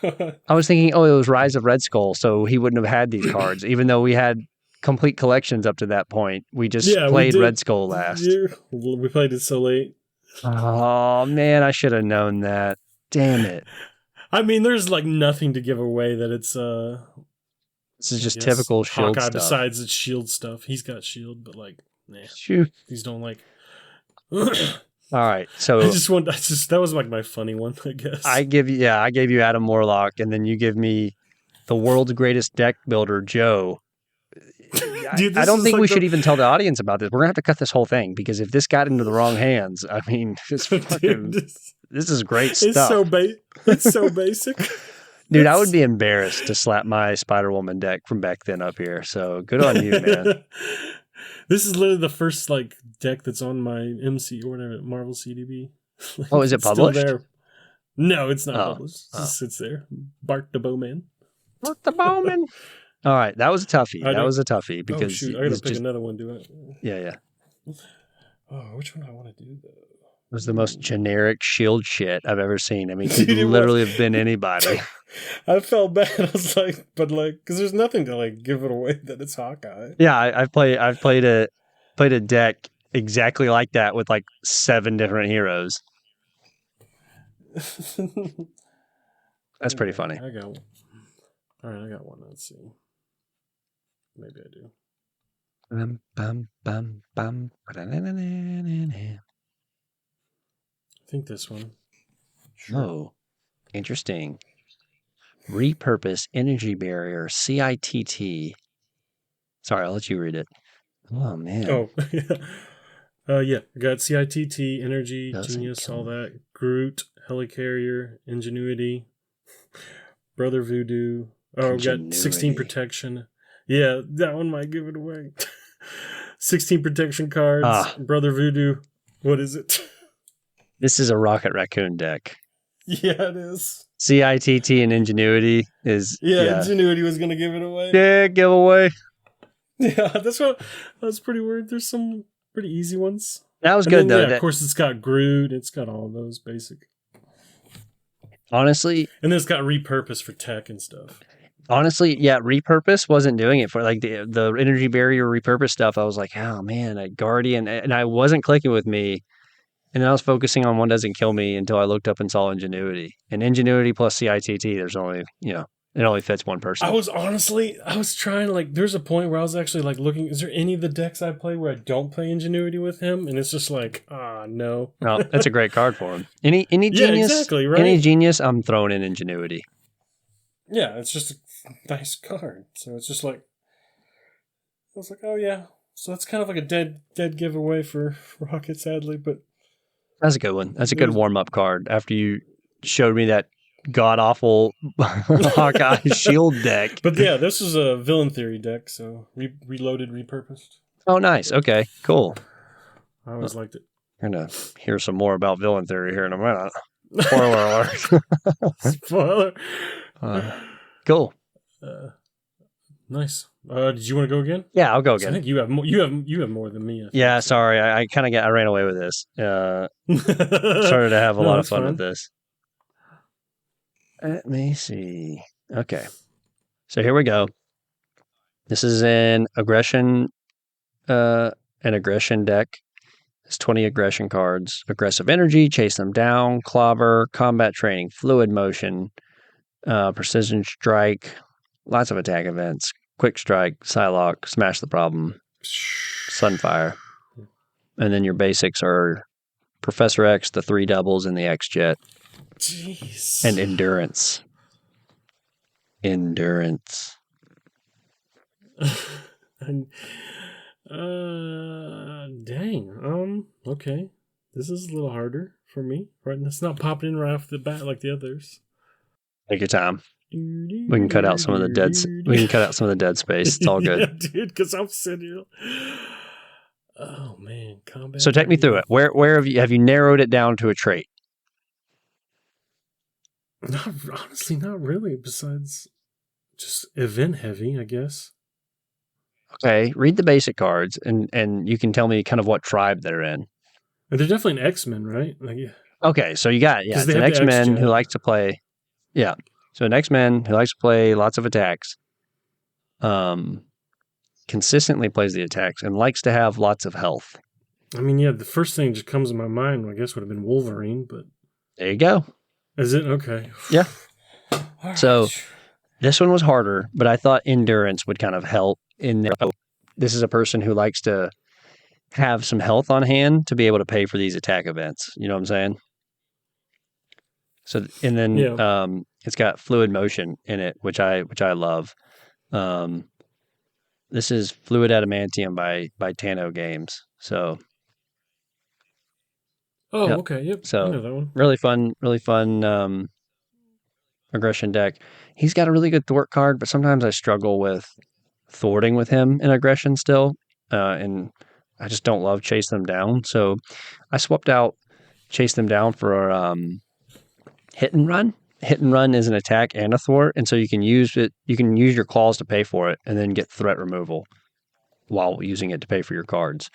I was thinking, it was Rise of Red Skull, so he wouldn't have had these cards, even though we had complete collections up to that point. We just played Red Skull last. Yeah, we played it so late. Oh man, I should have known that. Damn it. I mean, there's like nothing to give away that it's this is just typical shield Hawkeye stuff. Besides it's shield stuff. He's got shield, but like these don't like. All right, so that was like my funny one, I guess. I gave you Adam Warlock, and then you give me the world's greatest deck builder, Joe. Dude, I don't think we should even tell the audience about this. We're gonna have to cut this whole thing because if this got into the wrong hands, I mean, this is great stuff. It's so basic. Dude, I would be embarrassed to slap my Spider-Woman deck from back then up here. So good on you, man. This is literally the first like deck that's on my MC or whatever, MarvelCDB. Like, is it published? There. No, it's not published. It just sits there. Bart the Bowman. Bart the Bowman. All right, that was a toughie. That was a toughie because I gotta pick another one. Do it. Yeah. Oh, which one do I want to do though? It was the most generic shield shit I've ever seen. I mean, it could literally have been anybody. I felt bad. I was like, but like, because there's nothing to like give it away that it's Hawkeye. Yeah, I've played a deck exactly like that with like 7 different heroes. That's pretty funny. I got one. All right, I got one. Let's see. Maybe I do. Bum, bum, bum, bum. I think this one. Sure. Oh, interesting. Repurpose energy barrier, CITT. Sorry, I'll let you read it. Oh, man. Oh, yeah. I got CITT, energy, genius, all that. Groot, helicarrier, ingenuity, brother voodoo. Oh, we got 16 protection. Yeah, that one might give it away. 16 protection cards. Brother voodoo. What is it? This is a Rocket Raccoon deck. Yeah, it is. CITT and Ingenuity is... Yeah, Ingenuity was going to give it away. Yeah, giveaway. Yeah, that's pretty weird. There's some pretty easy ones. That was good, though. Yeah, of course, it's got Groot. It's got all those basic. Honestly... And then it's got repurpose for tech and stuff. Honestly, yeah, repurpose wasn't doing it for like the energy barrier repurpose stuff. I was like, oh man, a Guardian, and I wasn't clicking with me. And then I was focusing on one doesn't kill me until I looked up and saw Ingenuity. And Ingenuity plus CITT, there's only, It only fits one person. I was trying, like, there's a point where I was actually, like, looking, is there any of the decks I play where I don't play Ingenuity with him? And it's just like, no. No, that's a great card for him. Any Yeah, genius, exactly, right? any genius, I'm throwing in Ingenuity. Yeah, it's just a nice card. So it's just like, I was like, oh yeah. So that's kind of like a dead giveaway for Rocket, sadly, but That's a good one. That's a good warm-up card after you showed me that god-awful Hawkeye shield deck. But yeah, this is a Villain Theory deck, so reloaded, repurposed. Oh, nice. Okay, cool. I always liked it. We're going to hear some more about Villain Theory here in a minute. Spoiler alert. Spoiler. Cool. Nice. Did you want to go again? Yeah, I'll go again. I think you have more. You have more than me. Yeah, sorry. I ran away with this. Started to have a lot of fun with this. Let me see. Okay. So here we go. This is an aggression deck. It's 20 aggression cards. Aggressive energy, chase them down, clobber, combat training, fluid motion, precision strike, lots of attack events, quick strike, Psylocke, smash the problem, Sunfire. And then your basics are Professor X, the 3 doubles, and the X-Jet. Jeez. And endurance. And, dang. Okay. This is a little harder for me. Right? It's not popping in right off the bat like the others. Take your time. We can cut out some of the dead. We can cut out some of the dead space. It's all good. Yeah, dude. Because I'm sitting here. Oh man, combat. So take me through it. Where have you narrowed it down to a trait? Not really. Besides, just event heavy, I guess. Okay, read the basic cards, and you can tell me kind of what tribe they're in. They're definitely an X-Men, right? Like, yeah. Okay, so you got it. Yeah, it's an X-Men who likes to play. Yeah, so an X-Men who likes to play lots of attacks. Consistently plays the attacks and likes to have lots of health. I mean, yeah, the first thing that just comes to my mind, I guess, would have been Wolverine, but there you go. Is it? Okay. Yeah. Right. So this one was harder, but I thought endurance would kind of help in there. This is a person who likes to have some health on hand to be able to pay for these attack events. You know what I'm saying? So, and then it's got fluid motion in it, which I love. This is Fluid Adamantium by Tano Games. So. Oh, yep. Okay. Yep. So I know that one. really fun aggression deck. He's got a really good thwart card, but sometimes I struggle with thwarting with him in aggression still. And I just don't love chase them down. So I swapped out chase them down for hit and run. Hit and run is an attack and a thwart, and so you can use it. You can use your claws to pay for it, and then get threat removal while using it to pay for your cards.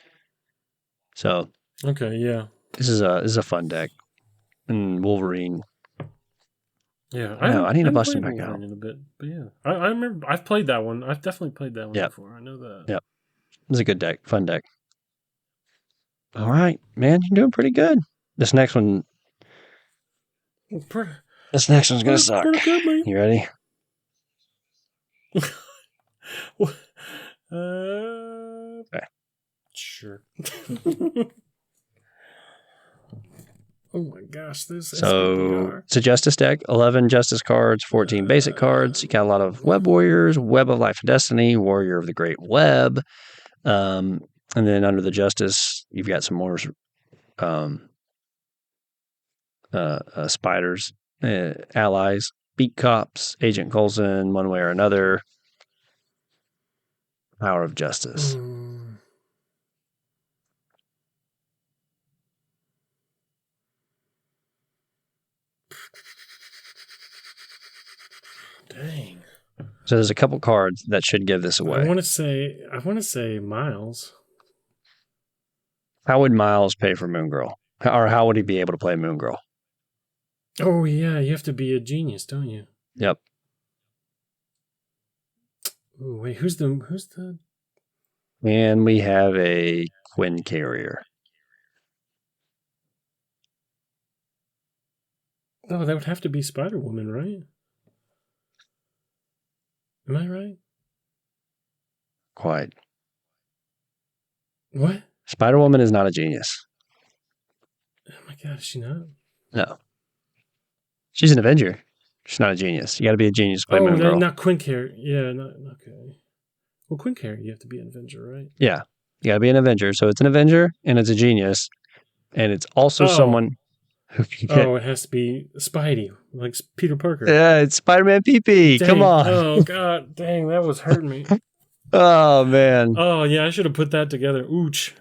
So okay, yeah, this is a fun deck. And Wolverine. Yeah, I need to bust him back out in a bit, but yeah, I remember I've played that one. I've definitely played that one before. I know that. Yep, it's a good deck, fun deck. All right, man, you're doing pretty good. This next one. This next one's going to suck. Good, you ready? Okay. Sure. Oh my gosh, this is it's a Justice deck, 11 Justice cards, 14 basic cards. You got a lot of Web Warriors, Web of Life and Destiny, Warrior of the Great Web. And then under the Justice, you've got some more spiders. Allies, Beat Cops, Agent Coulson, one way or another. Power of Justice. Dang. So there's a couple cards that should give this away. I want to say Miles. How would Miles pay for Moon Girl? Or how would he be able to play Moon Girl? Oh yeah, you have to be a genius, don't you? Yep. Ooh, wait, who's the? And we have a Quinn Carrier. Oh, that would have to be Spider-Woman, right? Am I right? Quite. What? Spider-Woman is not a genius. Oh my god, is she not? No. She's an Avenger. She's not a genius. You got to be a genius to play Oh, Moon Girl. not Quinkhair. Yeah, not okay. Well, Quinkhair, you have to be an Avenger, right? Yeah. You got to be an Avenger. So it's an Avenger and it's a genius. And it's also Oh. someone who can get. Oh, it has to be Spidey, like Peter Parker. Yeah, it's Spider-Man PP. Dang. Come on. Oh god, dang, that was hurting me. Oh, man. Oh yeah, I should have put that together. Ooch.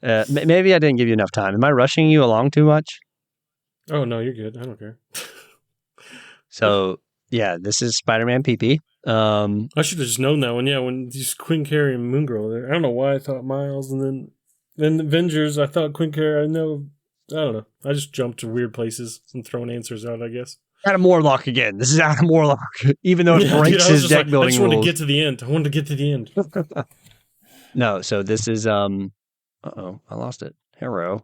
Maybe I didn't give you enough time. Am I rushing you along too much? Oh no, you're good. I don't care. So, yeah, this is Spider-Man PP. I should have just known that one. Yeah, when these Quinkhair and Moon Girl there. I don't know why I thought Miles, and then Avengers. I thought Quinkhair. I don't know. I just jumped to weird places and throwing answers out, I guess. Adam Warlock again. This is Adam Warlock, even though it breaks his deck building I just rules. wanted to get to the end. I wanted to get to the end. No, so this is uh-oh, I lost it. Hero.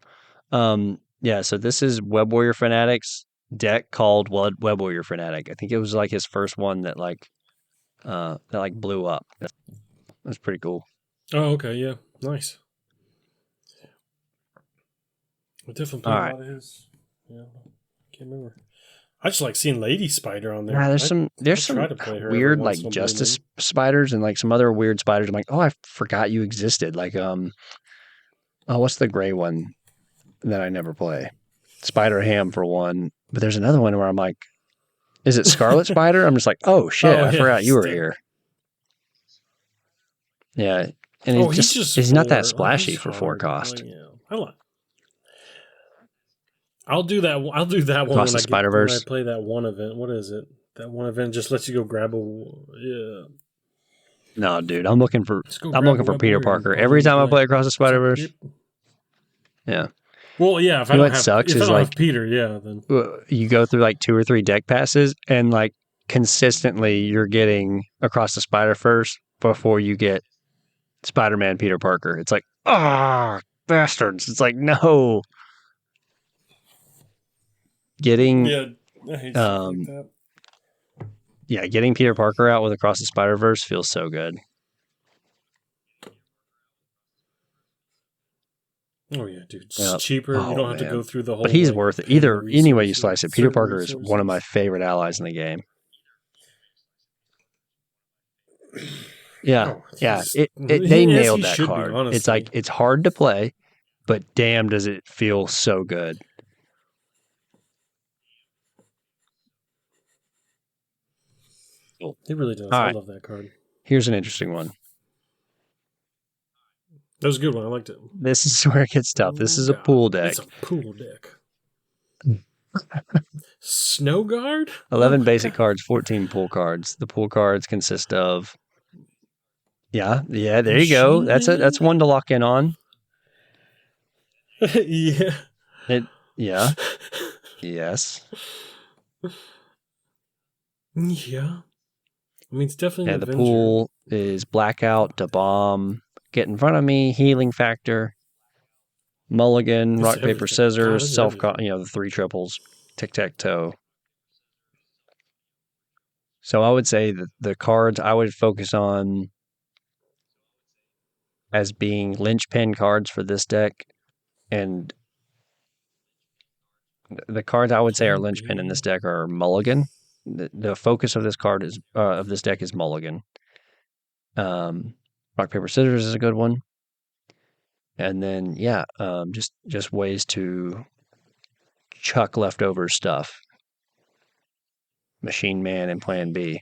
Yeah, so this is Web Warrior Fanatic's deck called Web Warrior Fanatic. I think it was like his first one that blew up. That's pretty cool. Oh, okay, yeah. Nice. I definitely played a lot of his. Yeah. Can't remember. I just like seeing Lady Spider on there. Yeah, there's some weird like Justice spiders and like some other weird spiders. I'm like, oh, I forgot you existed. Like what's the gray one that I never play? Spider Ham for one. But there's another one where I'm like, is it Scarlet Spider? I'm just like, oh shit, I forgot you were here. Yeah. And he's not that splashy for 4 cost. Yeah. I like. I'll do that. I'll do that one when I play that one event. What is it? That one event just lets you go grab yeah. No, dude, I'm looking for Peter Parker every time I play Across the Spider-Verse. Yeah. Well, yeah. If I don't have Peter, yeah, then you go through like 2 or 3 deck passes, and like consistently you're getting Across the Spider-Verse before you get Spider-Man Peter Parker. It's like, bastards! It's like, no. Getting getting Peter Parker out with Across the Spider-Verse feels so good. Oh yeah, dude, it's cheaper. You don't have to go through the whole. But he's worth it. Any way you slice it, Peter Parker is one of my favorite allies in the game. Yeah, they nailed that card. It's like it's hard to play, but damn, does it feel so good. It really does. I love that card. Here's an interesting one. That was a good one. I liked it. This is where it gets tough. This is a pool deck. It's a pool deck. Snow Guard? 11 basic cards, 14 pool cards. The pool cards consist of there you go. That's one to lock in on. Yeah. Yes. Yeah. I mean, it's definitely the pool is Blackout, to bomb, Get in Front of Me, Healing Factor, Mulligan, Rock, Paper, Scissors, the 3 triples, Tic-Tac-Toe. So I would say that the cards I would focus on as being linchpin cards for this deck, and the cards I would say are linchpin in this deck are Mulligan. The focus of this card is of this deck is Mulligan. Rock, Paper, Scissors is a good one, and then just ways to chuck leftover stuff. Machine Man and Plan B.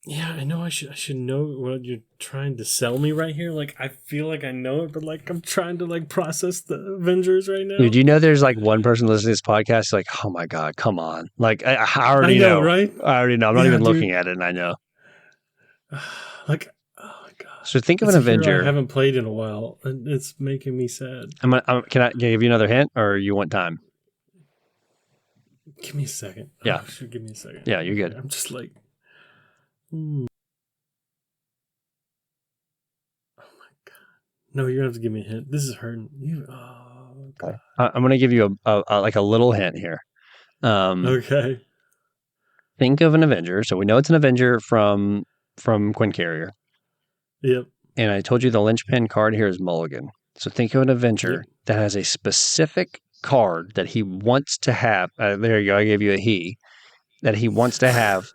Yeah, I know. I should know what you're trying to sell me right here. Like, I feel like I know it, but like I'm trying to like process the Avengers right now. Dude, you know, there's like one person listening to this podcast, like, oh my god, come on! Like, I already know, right? I already know. I'm not even looking at it, and I know. Like, oh my god! So think of an Avenger. I haven't played in a while, and it's making me sad. Can I give you another hint, or you want time? Give me a second. Yeah, give me a second. Yeah, you're good. I'm just like. Oh my god! No, you're gonna have to give me a hint. This is hurting. God. I'm gonna give you a little hint here. Okay. think of an Avenger. So we know it's an Avenger from Quinn Carrier. Yep. And I told you the linchpin card here is Mulligan. So think of an Avenger that has a specific card that he wants to have. There you go. I gave you a he. That he wants to have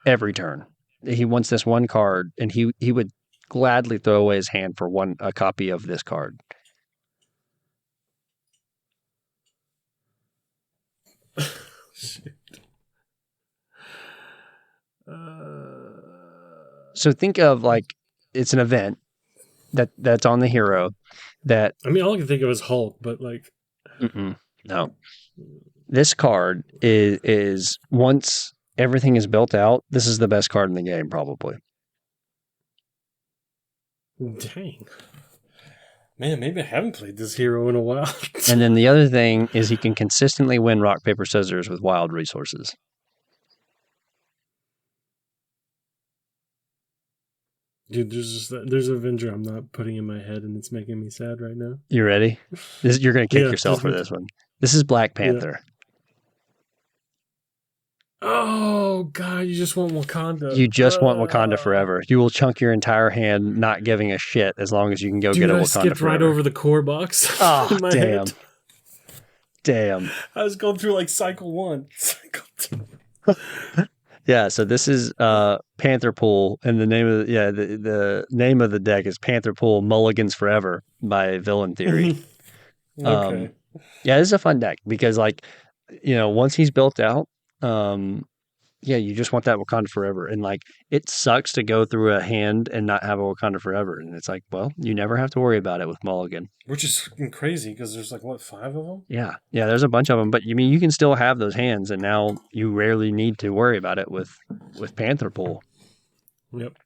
every turn. He wants this one card, and he would gladly throw away his hand for a copy of this card. Shit. So think of like it's an event that's on the hero. That I mean, all I can think of is Hulk, but like, no. This card is once everything is built out, this is the best card in the game, probably. Dang. Man, maybe I haven't played this hero in a while. And then the other thing is he can consistently win rock, paper, scissors with wild resources. Dude, there's an Avenger I'm not putting in my head, and it's making me sad right now. You ready? You're going to kick yourself for this one. This is Black Panther. Yeah. Oh, God, you just want Wakanda. You just want Wakanda forever. You will chunk your entire hand not giving a shit as long as you can go get a Wakanda skipped forever. Right over the core box. Oh, damn. Head. Damn. I was going through like cycle 1. Cycle 2. Yeah, so this is Panther Pool, and the name of the name of the deck is Panther Pool Mulligans Forever by Villain Theory. Okay. Yeah, this is a fun deck because, like, once he's built out, you just want that Wakanda Forever, and like it sucks to go through a hand and not have a Wakanda Forever, and it's like, well, you never have to worry about it with Mulligan, which is crazy because there's like 5 of them. Yeah, there's a bunch of them, but I mean you can still have those hands, and now you rarely need to worry about it with Panther Pool. Yep.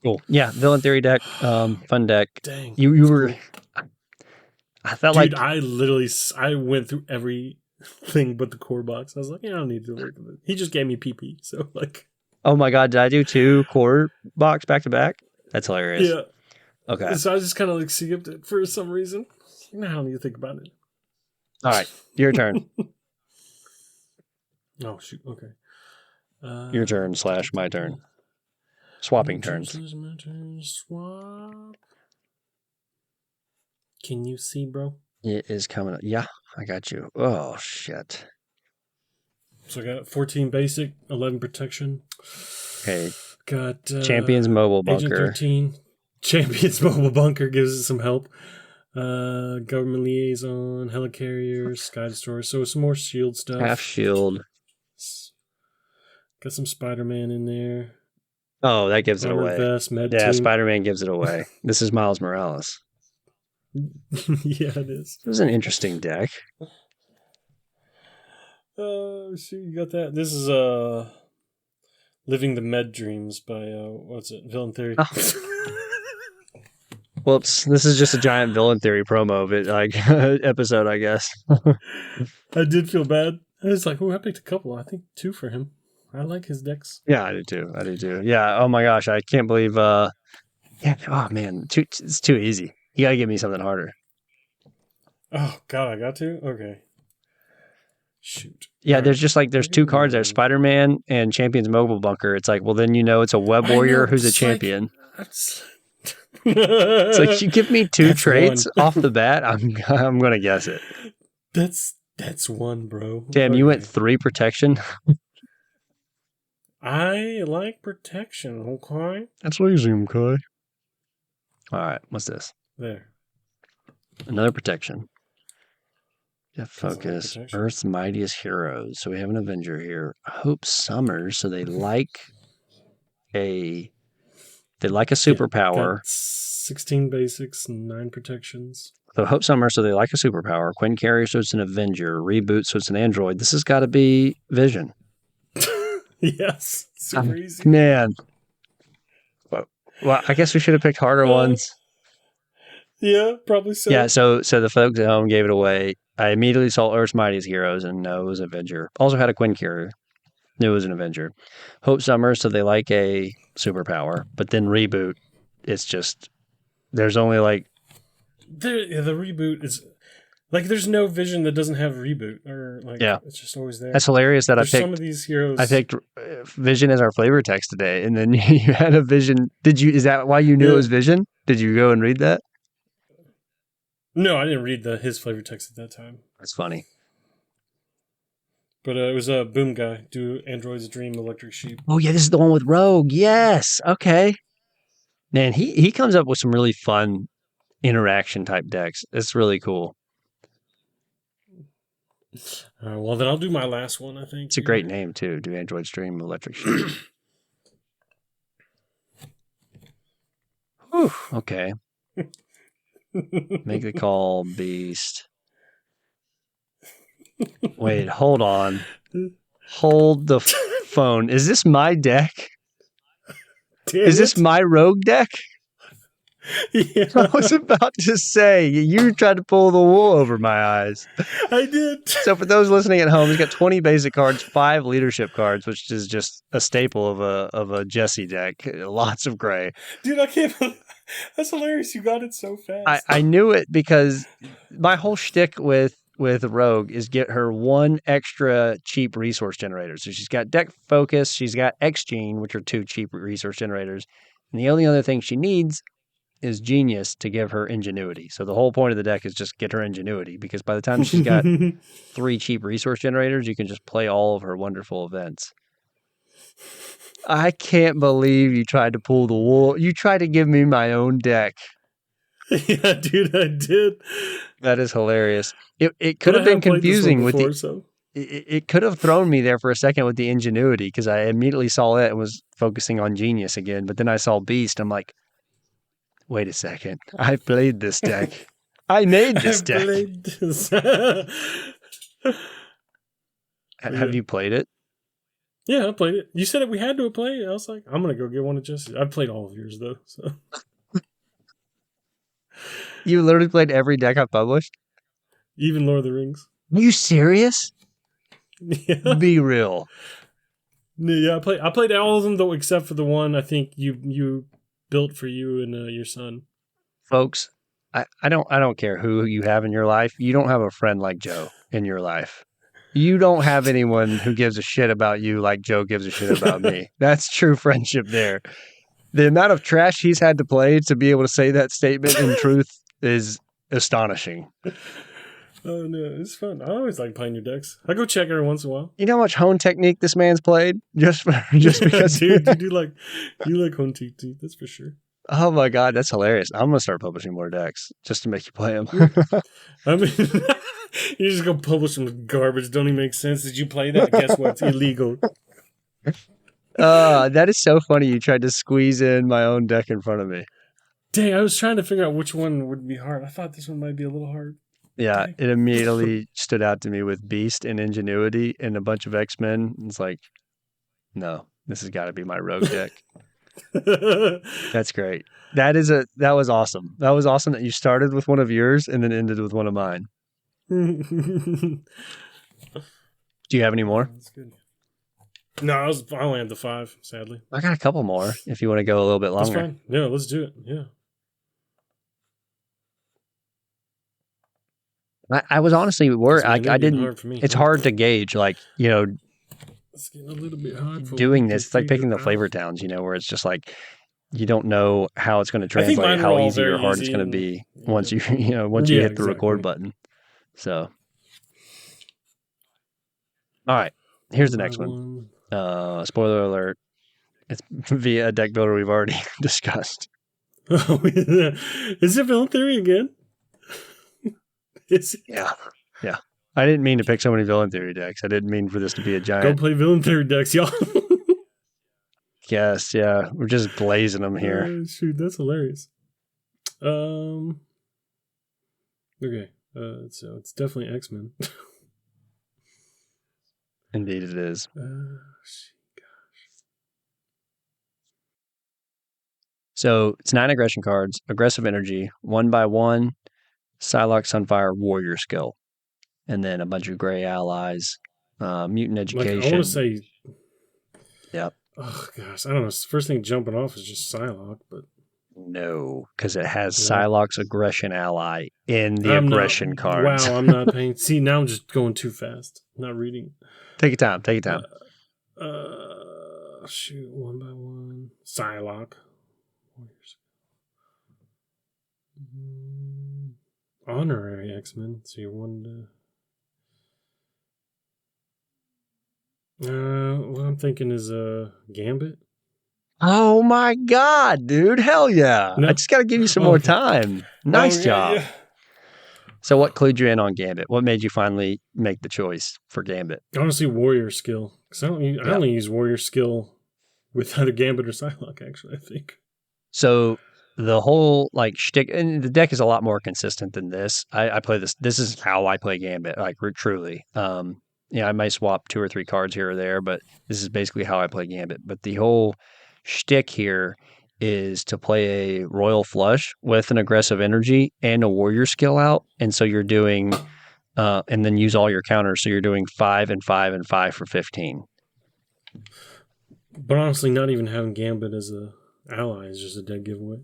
Cool. Yeah, Villain Theory deck, fun deck. Dang, you were. Cool. I felt Dude, I went through every thing but the core box. I was like, I don't need to work with it. He just gave me PP, so like. Oh my god, did I do 2 core box back to back? That's hilarious. Yeah. Okay. So I just kind of like skipped it for some reason. Now I don't need to think about it. All right, your turn. Oh shoot. Okay. Your turn / my turn. Swapping turns. My turn. Swap. Can you see, bro? It is coming up. Yeah, I got you. Oh, shit. So I got 14 basic, 11 protection. Okay. Got Champions Mobile Bunker. Agent 13. Champions Mobile Bunker gives us some help. Government Liaison, Helicarrier, Sky Destroyer. So some more shield stuff. Half shield. Got some Spider-Man in there. Oh, that gives Armored it away. Vest, Med yeah, team. Spider-Man gives it away. This is Miles Morales. Yeah, it is. It was an interesting deck. Oh, shoot, you got that. This is Living the Med Dreams by what's it? Villain Theory. Oh. Whoops, this is just a giant Villain Theory promo, but like episode, I guess. I did feel bad. I was like, I picked a couple. I think 2 for him. I like his decks. Yeah, I do too. Yeah. Oh my gosh, I can't believe. Yeah. Oh man, it's too easy. You gotta give me something harder. Oh God, I got to. Okay. Shoot. Yeah, there's 2 cards there, Spider-Man and Champions Mobile Bunker. It's like, well, then it's a Web Warrior who's a champion. It's like you give me 2 traits off the bat, I'm gonna guess it. That's one, bro. Damn, you went 3 protection. I like protection. Okay. That's easy, okay. All right, what's this? There. Another protection. Yeah, focus. Earth's Mightiest Heroes. So we have an Avenger here. Hope Summers. So they like a superpower. 16 basics, 9 protections. So Hope Summers. So they like a superpower. Quinn Carrier. So it's an Avenger. Reboot. So it's an android. This has got to be Vision. Yes. Super easy. Man. Well, I guess we should have picked harder ones. Yeah, probably so. Yeah, so the folks at home gave it away. I immediately saw Earth's Mightiest Heroes and no, it was Avenger. Also had a Quinn Carrier. Knew it was an Avenger. Hope Summers, so they like a superpower. But then Reboot, it's just, there's only like... The reboot is... Like, there's no Vision that doesn't have reboot, or like Yeah, it's just always there. that's hilarious. That There's some of these heroes. I picked Vision as our flavor text today, and then you had a Vision. Did you? Is that why you knew it was Vision? Did you go and read that? No, I didn't read his flavor text at that time. That's funny. But it was a Boom Guy. Do Android's Dream Electric Sheep. Oh yeah, this is the one with Rogue. Yes. Okay. Man, he comes up with some really fun interaction type decks. It's really cool. Well, then I'll do my last one, I think. It's a great name, too. Do Android's Dream Electric Sheep. Whew, okay. Make the call, Beast. Wait, hold on. Hold the phone. Is this my deck? Is this my Rogue deck? Yeah. I was about to say, you tried to pull the wool over my eyes. I did. So for those listening at home, he's got 20 basic cards, 5 leadership cards, which is just a staple of a Jesse deck. Lots of gray. Dude, I can't believe that's hilarious. You got it so fast. I knew it because my whole shtick with Rogue is get her one extra cheap resource generator. So she's got Deck Focus, she's got X Gene, which are 2 cheap resource generators. And the only other thing she needs is Genius to give her Ingenuity. So the whole point of the deck is just get her Ingenuity, because by the time she's got 3 cheap resource generators, you can just play all of her wonderful events. I can't believe you tried to pull the wool. You tried to give me my own deck. Yeah, dude, I did. That is hilarious. It could have been confusing with it could have thrown me there for a second with the Ingenuity, because I immediately saw it and was focusing on Genius again. But then I saw Beast. I'm like, wait a second. I played this deck. I made this deck. Played this. Have you played it? Yeah, I played it. You said we had to play it. I was like, I'm going to go get one of Jesse's. I've played all of yours, though. So. You literally played every deck I've published? Even Lord of the Rings. Are you serious? Yeah. Be real. Yeah, I played all of them, though, except for the one I think you built for you and your son. Folks, I don't care who you have in your life. You don't have a friend like Joe in your life. You don't have anyone who gives a shit about you like Joe gives a shit about me. That's true friendship there. The amount of trash he's had to play to be able to say that statement in truth is astonishing. Oh no, it's fun. I always like playing your decks. I go check every once in a while. You know how much Hone Technique this man's played? Just because. Dude, you like Hone Technique, that's for sure. Oh my God, that's hilarious. I'm going to start publishing more decks just to make you play them. I mean, you just go publish some garbage. Don't even make sense. Did you play that? Guess what? It's illegal. That is so funny. You tried to squeeze in my own deck in front of me. Dang, I was trying to figure out which one would be hard. I thought this one might be a little hard. Yeah, it immediately stood out to me with Beast and Ingenuity and a bunch of X-Men. It's like, no, this has got to be my Rogue deck. That's great. That was awesome. That was awesome that you started with one of yours and then ended with one of mine. Do you have any more? That's good. No, I only had the 5, sadly. I got a couple more if you want to go a little bit longer. That's fine. Yeah, let's do it. Yeah. I was honestly worried. I didn't. Hard for me. It's hard to gauge, like, you know, it's getting a little bit hard for doing this. It's like picking the flavor towns, you know, where it's just like you don't know how it's going to translate, how easy or hard it's going to be once you hit the record button. So, all right, here's the next one. Spoiler alert: it's via a deck builder we've already discussed. Oh, is it Villain Theory again? Yeah. I didn't mean to pick so many Villain Theory decks. I didn't mean for this to be a giant. Go play Villain Theory decks, y'all. Yes, yeah. We're just blazing them here. Shoot, that's hilarious. Okay. So it's definitely X-Men. Indeed it is. So it's 9 aggression cards, aggressive energy, 1/1, Psylocke, Sunfire, Warrior skill. And then a bunch of gray allies, mutant education. Like, I want to say... Yep. Oh, gosh. I don't know. The first thing jumping off is just Psylocke, but... No, because it has No. Psylocke's aggression ally in the I'm aggression not, cards. Wow, I'm not paying. See, now I'm just going too fast. I'm not reading. Take your time. Take your time. Shoot, one by one. Psylocke. Honorary X-Men. So you're one to... what I'm thinking is Gambit. Oh my God, dude. Hell yeah. No? I just got to give you some more Okay. time. Nice Okay, job. yeah. So what clued you in on Gambit? What made you finally make the choice for Gambit? Honestly, Warrior Skill. Because I only use Warrior Skill with either Gambit or Psylocke, actually, I think. So the whole like shtick, and the deck is a lot more consistent than this. I play this. This is how I play Gambit, like truly. I might swap 2 or 3 cards here or there, but this is basically how I play Gambit. But the whole shtick here is to play a Royal Flush with an aggressive energy and a Warrior Skill out, and so you're doing, and then use all your counters. So you're doing 5 and 5 and 5 for 15. But honestly, not even having Gambit as a ally is just a dead giveaway.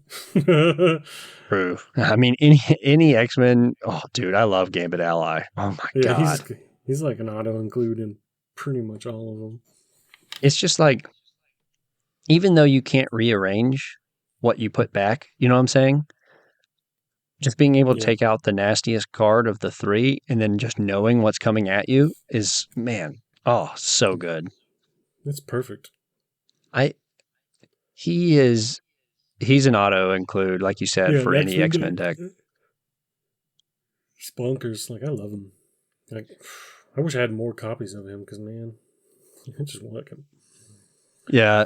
True. I mean, any X-Men. Oh, dude, I love Gambit Ally. Oh my God. He's like an auto include in pretty much all of them. It's just like, even though you can't rearrange what you put back, you know what I'm saying? Just being able to take out the nastiest card of the 3 and then just knowing what's coming at you is, man, oh, so good. It's perfect. He's an auto include, like you said, for any X-Men deck. Sponkers, like I love him. Like I wish I had more copies of him because man, I just like him. Yeah,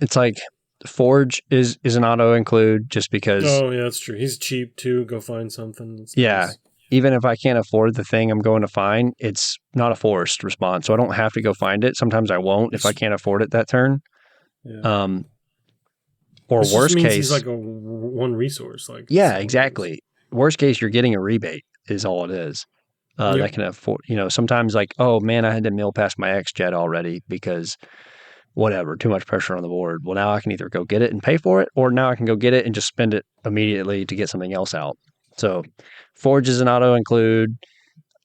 it's like Forge is an auto include just because. Oh yeah, that's true. He's cheap too. Go find something. It's nice. Even if I can't afford the thing I'm going to find, it's not a forced response, so I don't have to go find it. Sometimes I won't if I can't afford it that turn. Yeah. Or this worst just means case, he's like a one resource. Like exactly. Worst case, you're getting a rebate is all it is. That can afford. Sometimes like, oh man, I had to mill past my X jet already because whatever, too much pressure on the board. Well, now I can either go get it and pay for it, or now I can go get it and just spend it immediately to get something else out. So Forge is an auto include.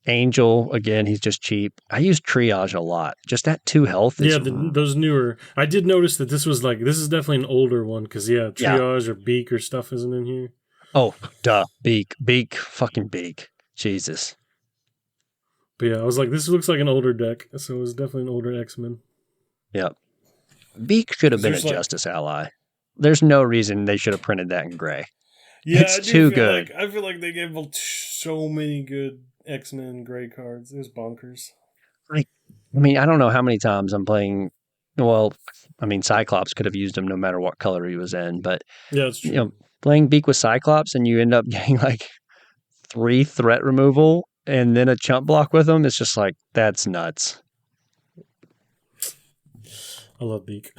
Angel, again, he's just cheap. I use Triage a lot. Just that 2 health is... those newer. I did notice that this is definitely an older one because, Triage or Beak or stuff isn't in here. Oh, duh. Beak. Fucking Beak. Jesus. But yeah, I was like, this looks like an older deck, so it was definitely an older X-Men. Yep. Beak should have been a Justice ally. There's no reason they should have printed that in gray. Yeah, it's too good. I feel like they gave so many good X-Men gray cards. It was bonkers. I don't know how many times I'm playing. Well, Cyclops could have used him no matter what color he was in, but yeah, that's true. Playing Beak with Cyclops and you end up getting like 3 threat removal and then a chump block with him. It's just like, that's nuts. I love Beak.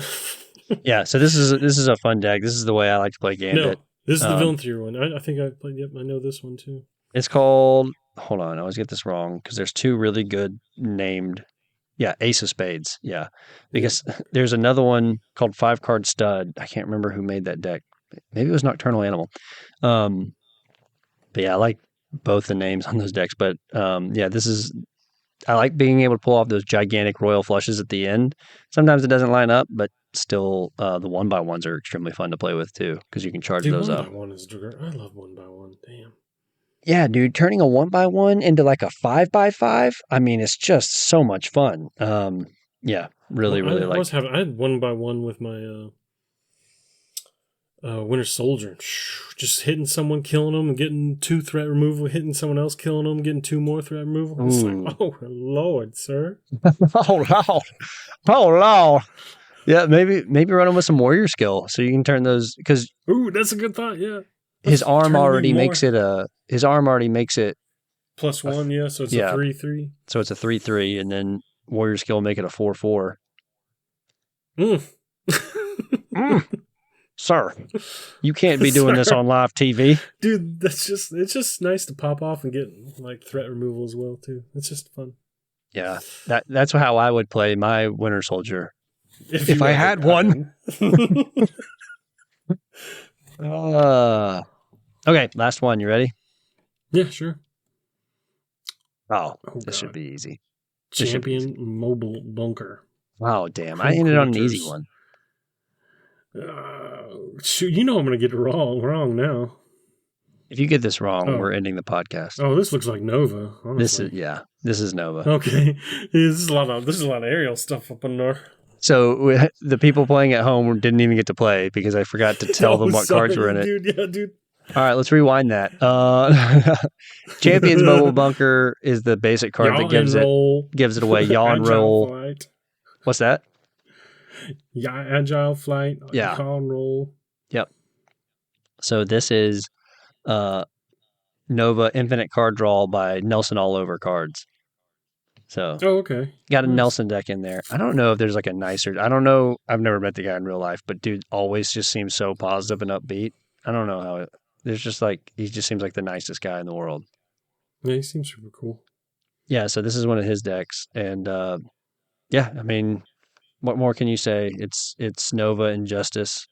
Yeah, so this is a fun deck. This is the way I like to play Gambit. No, this is the Villain Theory one. I think I played. Yep, I know this one too. It's called. Hold on, I always get this wrong because there's 2 really good named. Yeah, Ace of Spades. Yeah, because there's another one called 5-Card Stud. I can't remember who made that deck. Maybe it was Nocturnal Animal. But yeah, I like both the names on those decks. But I like being able to pull off those gigantic Royal Flushes at the end. Sometimes it doesn't line up, but still, the 1x1s are extremely fun to play with too because you can charge those up. 1x1 is great. I love 1x1. Damn. Yeah, dude, turning a 1x1 into like a 5x5. It's just so much fun. Really like. I had 1x1 with my Winter Soldier, just hitting someone, killing them, and getting 2 threat removal, hitting someone else, killing them, getting 2 more threat removal. It's like, oh Lord, sir. Oh Lord. Yeah, maybe run him with some warrior skill so you can turn those because. Ooh, that's a good thought. Yeah. His arm already makes it +1, yeah. So it's a 3/3. So it's a 3/3, and then warrior skill make it a 4/4. Sir, you can't be doing this on live TV, dude. It's just nice to pop off and get like threat removal as well too. It's just fun. Yeah, that's how I would play my Winter Soldier if I had one. Okay, last one. You ready? Yeah, sure. Oh, Oh this should god. be easy. This should be easy. Champion Mobile Bunker. Oh, damn. I Crew ended on an easy quarters. one. Shoot, you know I'm gonna get it wrong now. If you get this wrong, Oh, we're ending the podcast. oh, this looks like Nova. This is Honestly. this is Nova. Okay, this is a lot of aerial stuff up in there. So the people playing at home didn't even get to play because I forgot to tell them Oh, what cards were sorry, in it. dude. Yeah, dude. All right, let's rewind that. Champions Mobile Bunker is the basic card that gives it away. Yaw and roll. Flight. What's that? Yeah, agile flight. Yeah. Yaw and roll. Yep. So this is Nova Infinite Card Draw by Nelson All Over Cards. So okay. Got a Nelson deck in there. I don't know if there's like a nicer. I don't know. I've never met the guy in real life, but dude always just seems so positive and upbeat. I don't know how. There's just like he just seems like the nicest guy in the world. Yeah, he seems super cool. Yeah. So this is one of his decks, and yeah, I mean, what more can you say? It's Nova Injustice.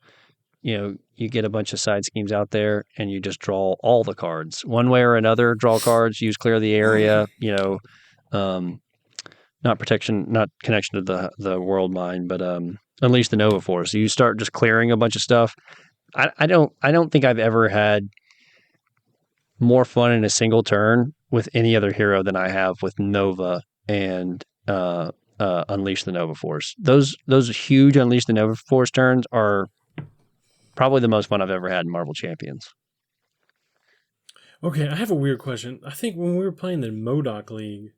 You get a bunch of side schemes out there, and you just draw all the cards one way or another. Draw cards, use clear the area. Not protection, not connection to the world mind, but unleash the Nova Force. You start just clearing a bunch of stuff. I don't think I've ever had more fun in a single turn with any other hero than I have with Nova and Unleash the Nova Force. Those huge Unleash the Nova Force turns are probably the most fun I've ever had in Marvel Champions. Okay, I have a weird question. I think when we were playing the MODOK League,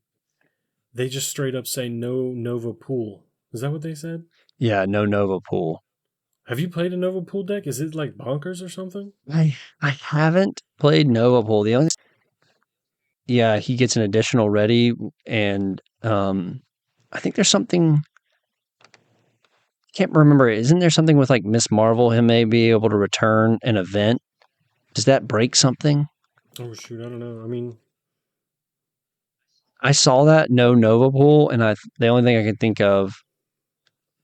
they just straight up say no Nova Pool. Is that what they said? Yeah, no Nova Pool. Have you played a Nova Pool deck? Is it like bonkers or something? I haven't played Nova Pool. The only he gets an additional ready, and I think there's something. Can't remember. Isn't there something with like Miss Marvel? Him may be able to return an event. Does that break something? Oh shoot, I don't know. I mean, I saw that no Nova Pool, and the only thing I could think of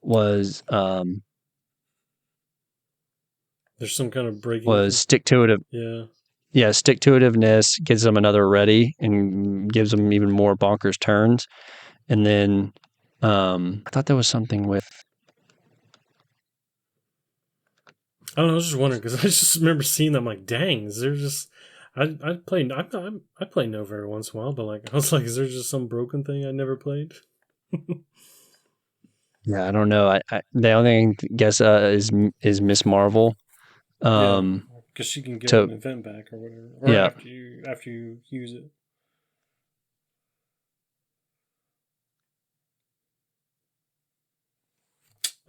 was there's some kind of breaking. stick to it. Yeah, stick to itiveness gives them another ready and gives them even more bonkers turns. And then I thought there was something with. I don't know. I was just wondering because I just remember seeing them. Like, dang, is there just? I play Nova every once in a while, but like I was like, is there just some broken thing I never played? Yeah, I don't know. The only thing I guess is Miss Marvel. Because she can get an event back or whatever, or after you use it.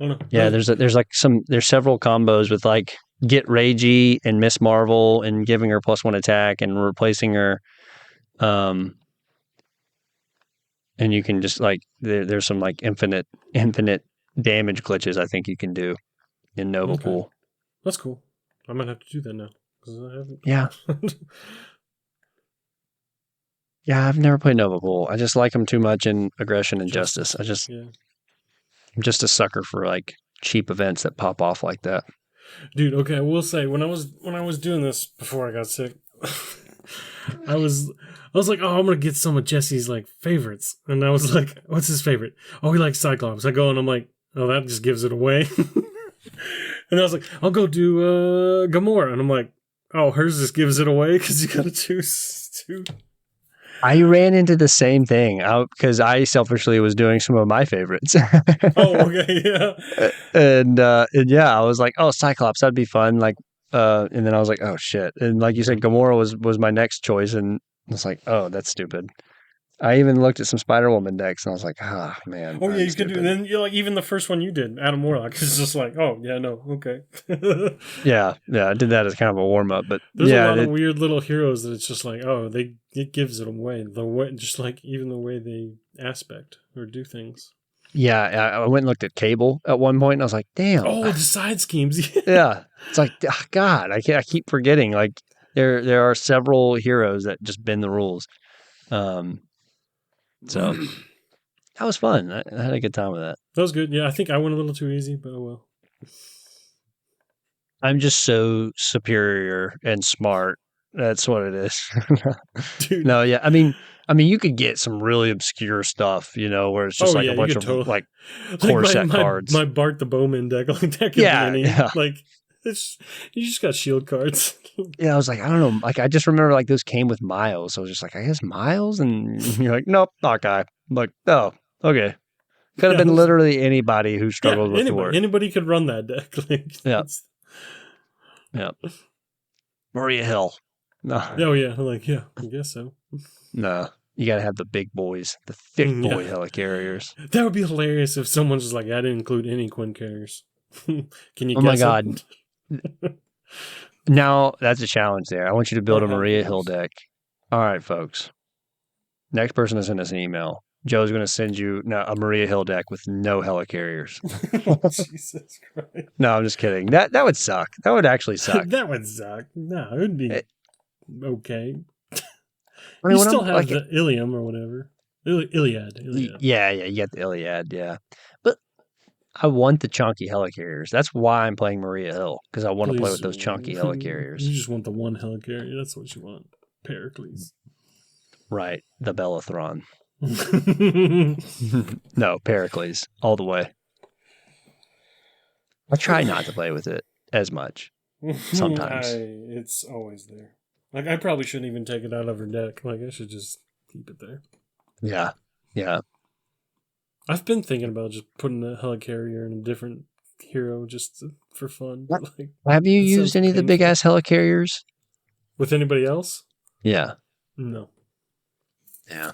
I don't know. Yeah, there's several combos with like get Ragey and Miss Marvel and giving her +1 attack and replacing her, and you can just like there's some like infinite damage glitches I think you can do in Nova Pool. That's cool. I might have to do that now because I haven't. Yeah. Yeah, I've never played Nova Pool. I just like them too much in Aggression and Justice. I'm just a sucker for like cheap events that pop off like that. Dude, okay, I will say when I was doing this before I got sick, I was like, oh, I'm gonna get some of Jesse's like favorites, and I was like, what's his favorite? Oh, he likes Cyclops. I go and I'm like, oh, that just gives it away. And I was like, I'll go do Gamora, and I'm like, oh, hers just gives it away because you gotta choose two. I ran into the same thing because I selfishly was doing some of my favorites. Oh, okay, yeah. And yeah, I was like, oh, Cyclops, that'd be fun. Like, and then I was like, oh shit. And like you said, Gamora was my next choice, and I was like, oh, that's stupid. I even looked at some Spider-Woman decks, and I was like, ah, oh, man. Oh yeah, you could do. And then you're like, even the first one you did, Adam Warlock, is just like, oh yeah, no, okay. yeah, I did that as kind of a warm up, but there's a lot of weird little heroes that it's just like, oh, it gives it away. The way, just like even the way they aspect or do things. Yeah, I went and looked at Cable at one point, and I was like, damn. Oh, the side schemes. Yeah, it's like, oh, God, I keep forgetting. Like there are several heroes that just bend the rules. So that was fun. I had a good time with that. That was good. Yeah, I think I went a little too easy, but oh well. I'm just so superior and smart. That's what it is. Dude. No, yeah. You could get some really obscure stuff, where it's just Oh like yeah, a you bunch could of totally like like core set cards. my Bart the Bowman deck. Like that could be Yeah, any. yeah. Like it's you just got shield cards. Yeah, I was like, I don't know. Like, I just remember like those came with Miles. So I was just like, I guess Miles, and you're like, nope, not guy. I'm like, oh, okay. Could have Yeah, been literally anybody who yeah, struggled with the word. anybody could run that deck. Like, Yeah, yeah. Maria Hill. No, oh yeah, like yeah, I guess so. no. You got to have the big boys, the thick boy Yeah, helicarriers. that would be hilarious if someone's just like, I didn't include any Quinn carriers. Can you Oh my guess God. it? Now that's a challenge there. I want you to build Or a Maria Hill Hellcarriers. deck. All right, folks. Next person to send us an email. Joe's going to send you a Maria Hill deck with no helicarriers. Jesus Christ. No, I'm just kidding. That would suck. That would actually suck. That would suck. No, it would be okay. I mean, You when still I'm have like, the Ilium or whatever. Iliad. yeah, you get the Iliad, yeah. But I want the chunky helicarriers. That's why I'm playing Maria Hill, because I want to play with those chunky You helicarriers. just want the one helicarrier. That's what you want. Pericles. Right, the Bellathron. No, Pericles, all the way. I try not to play with it as much. Sometimes. It's always there. Like, I probably shouldn't even take it out of her deck. Like, I should just keep it there. Yeah, yeah. I've been thinking about just putting the helicarrier in a different hero just for fun. Like, Have you used any of the big ass helicarriers? With anybody else? Yeah. No. Yeah.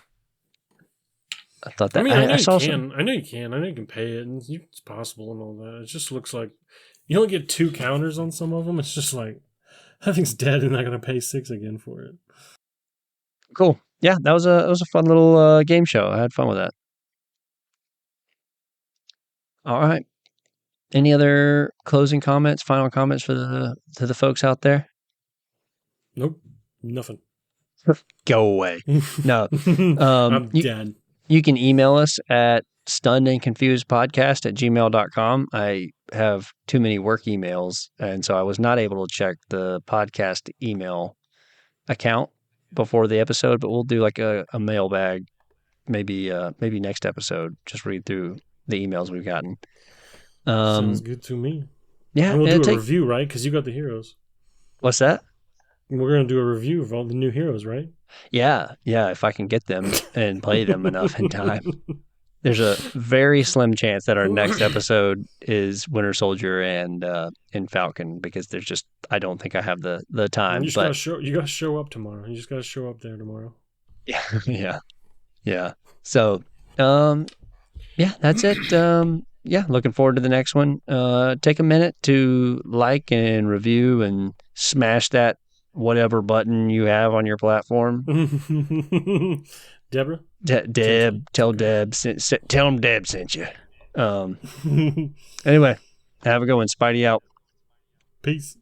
I thought that. I mean, I know I saw you can. I know you can. I know you can pay it, and it's possible and all that. It just looks like you only get 2 counters on some of them. It's just like that thing's dead, and I'm not gonna pay 6 again for it. Cool. Yeah, that was a fun little game show. I had fun with that. All right. Any other closing comments, final comments for the folks out there? Nope. Nothing. Go away. No. I'm dead. You can email us at stunnedandconfusedpodcast@gmail.com. I have too many work emails, and so I was not able to check the podcast email account before the episode, but we'll do like a mailbag maybe next episode. Just read through the emails we've gotten. Sounds good to me. Yeah. And we'll do a review, right? Because you got the heroes. What's that? We're going to do a review of all the new heroes, right? Yeah, if I can get them and play them enough in time. There's a very slim chance that our next episode is Winter Soldier and Falcon, because there's just I don't think I have the time. You gotta show up tomorrow. You just gotta show up there tomorrow. Yeah. So, that's it. Looking forward to the next one. Take a minute to like and review and smash that whatever button you have on your platform. Deborah? Tell Deb. Tell him Deb sent you. Anyway, have a good one. Spidey out. Peace.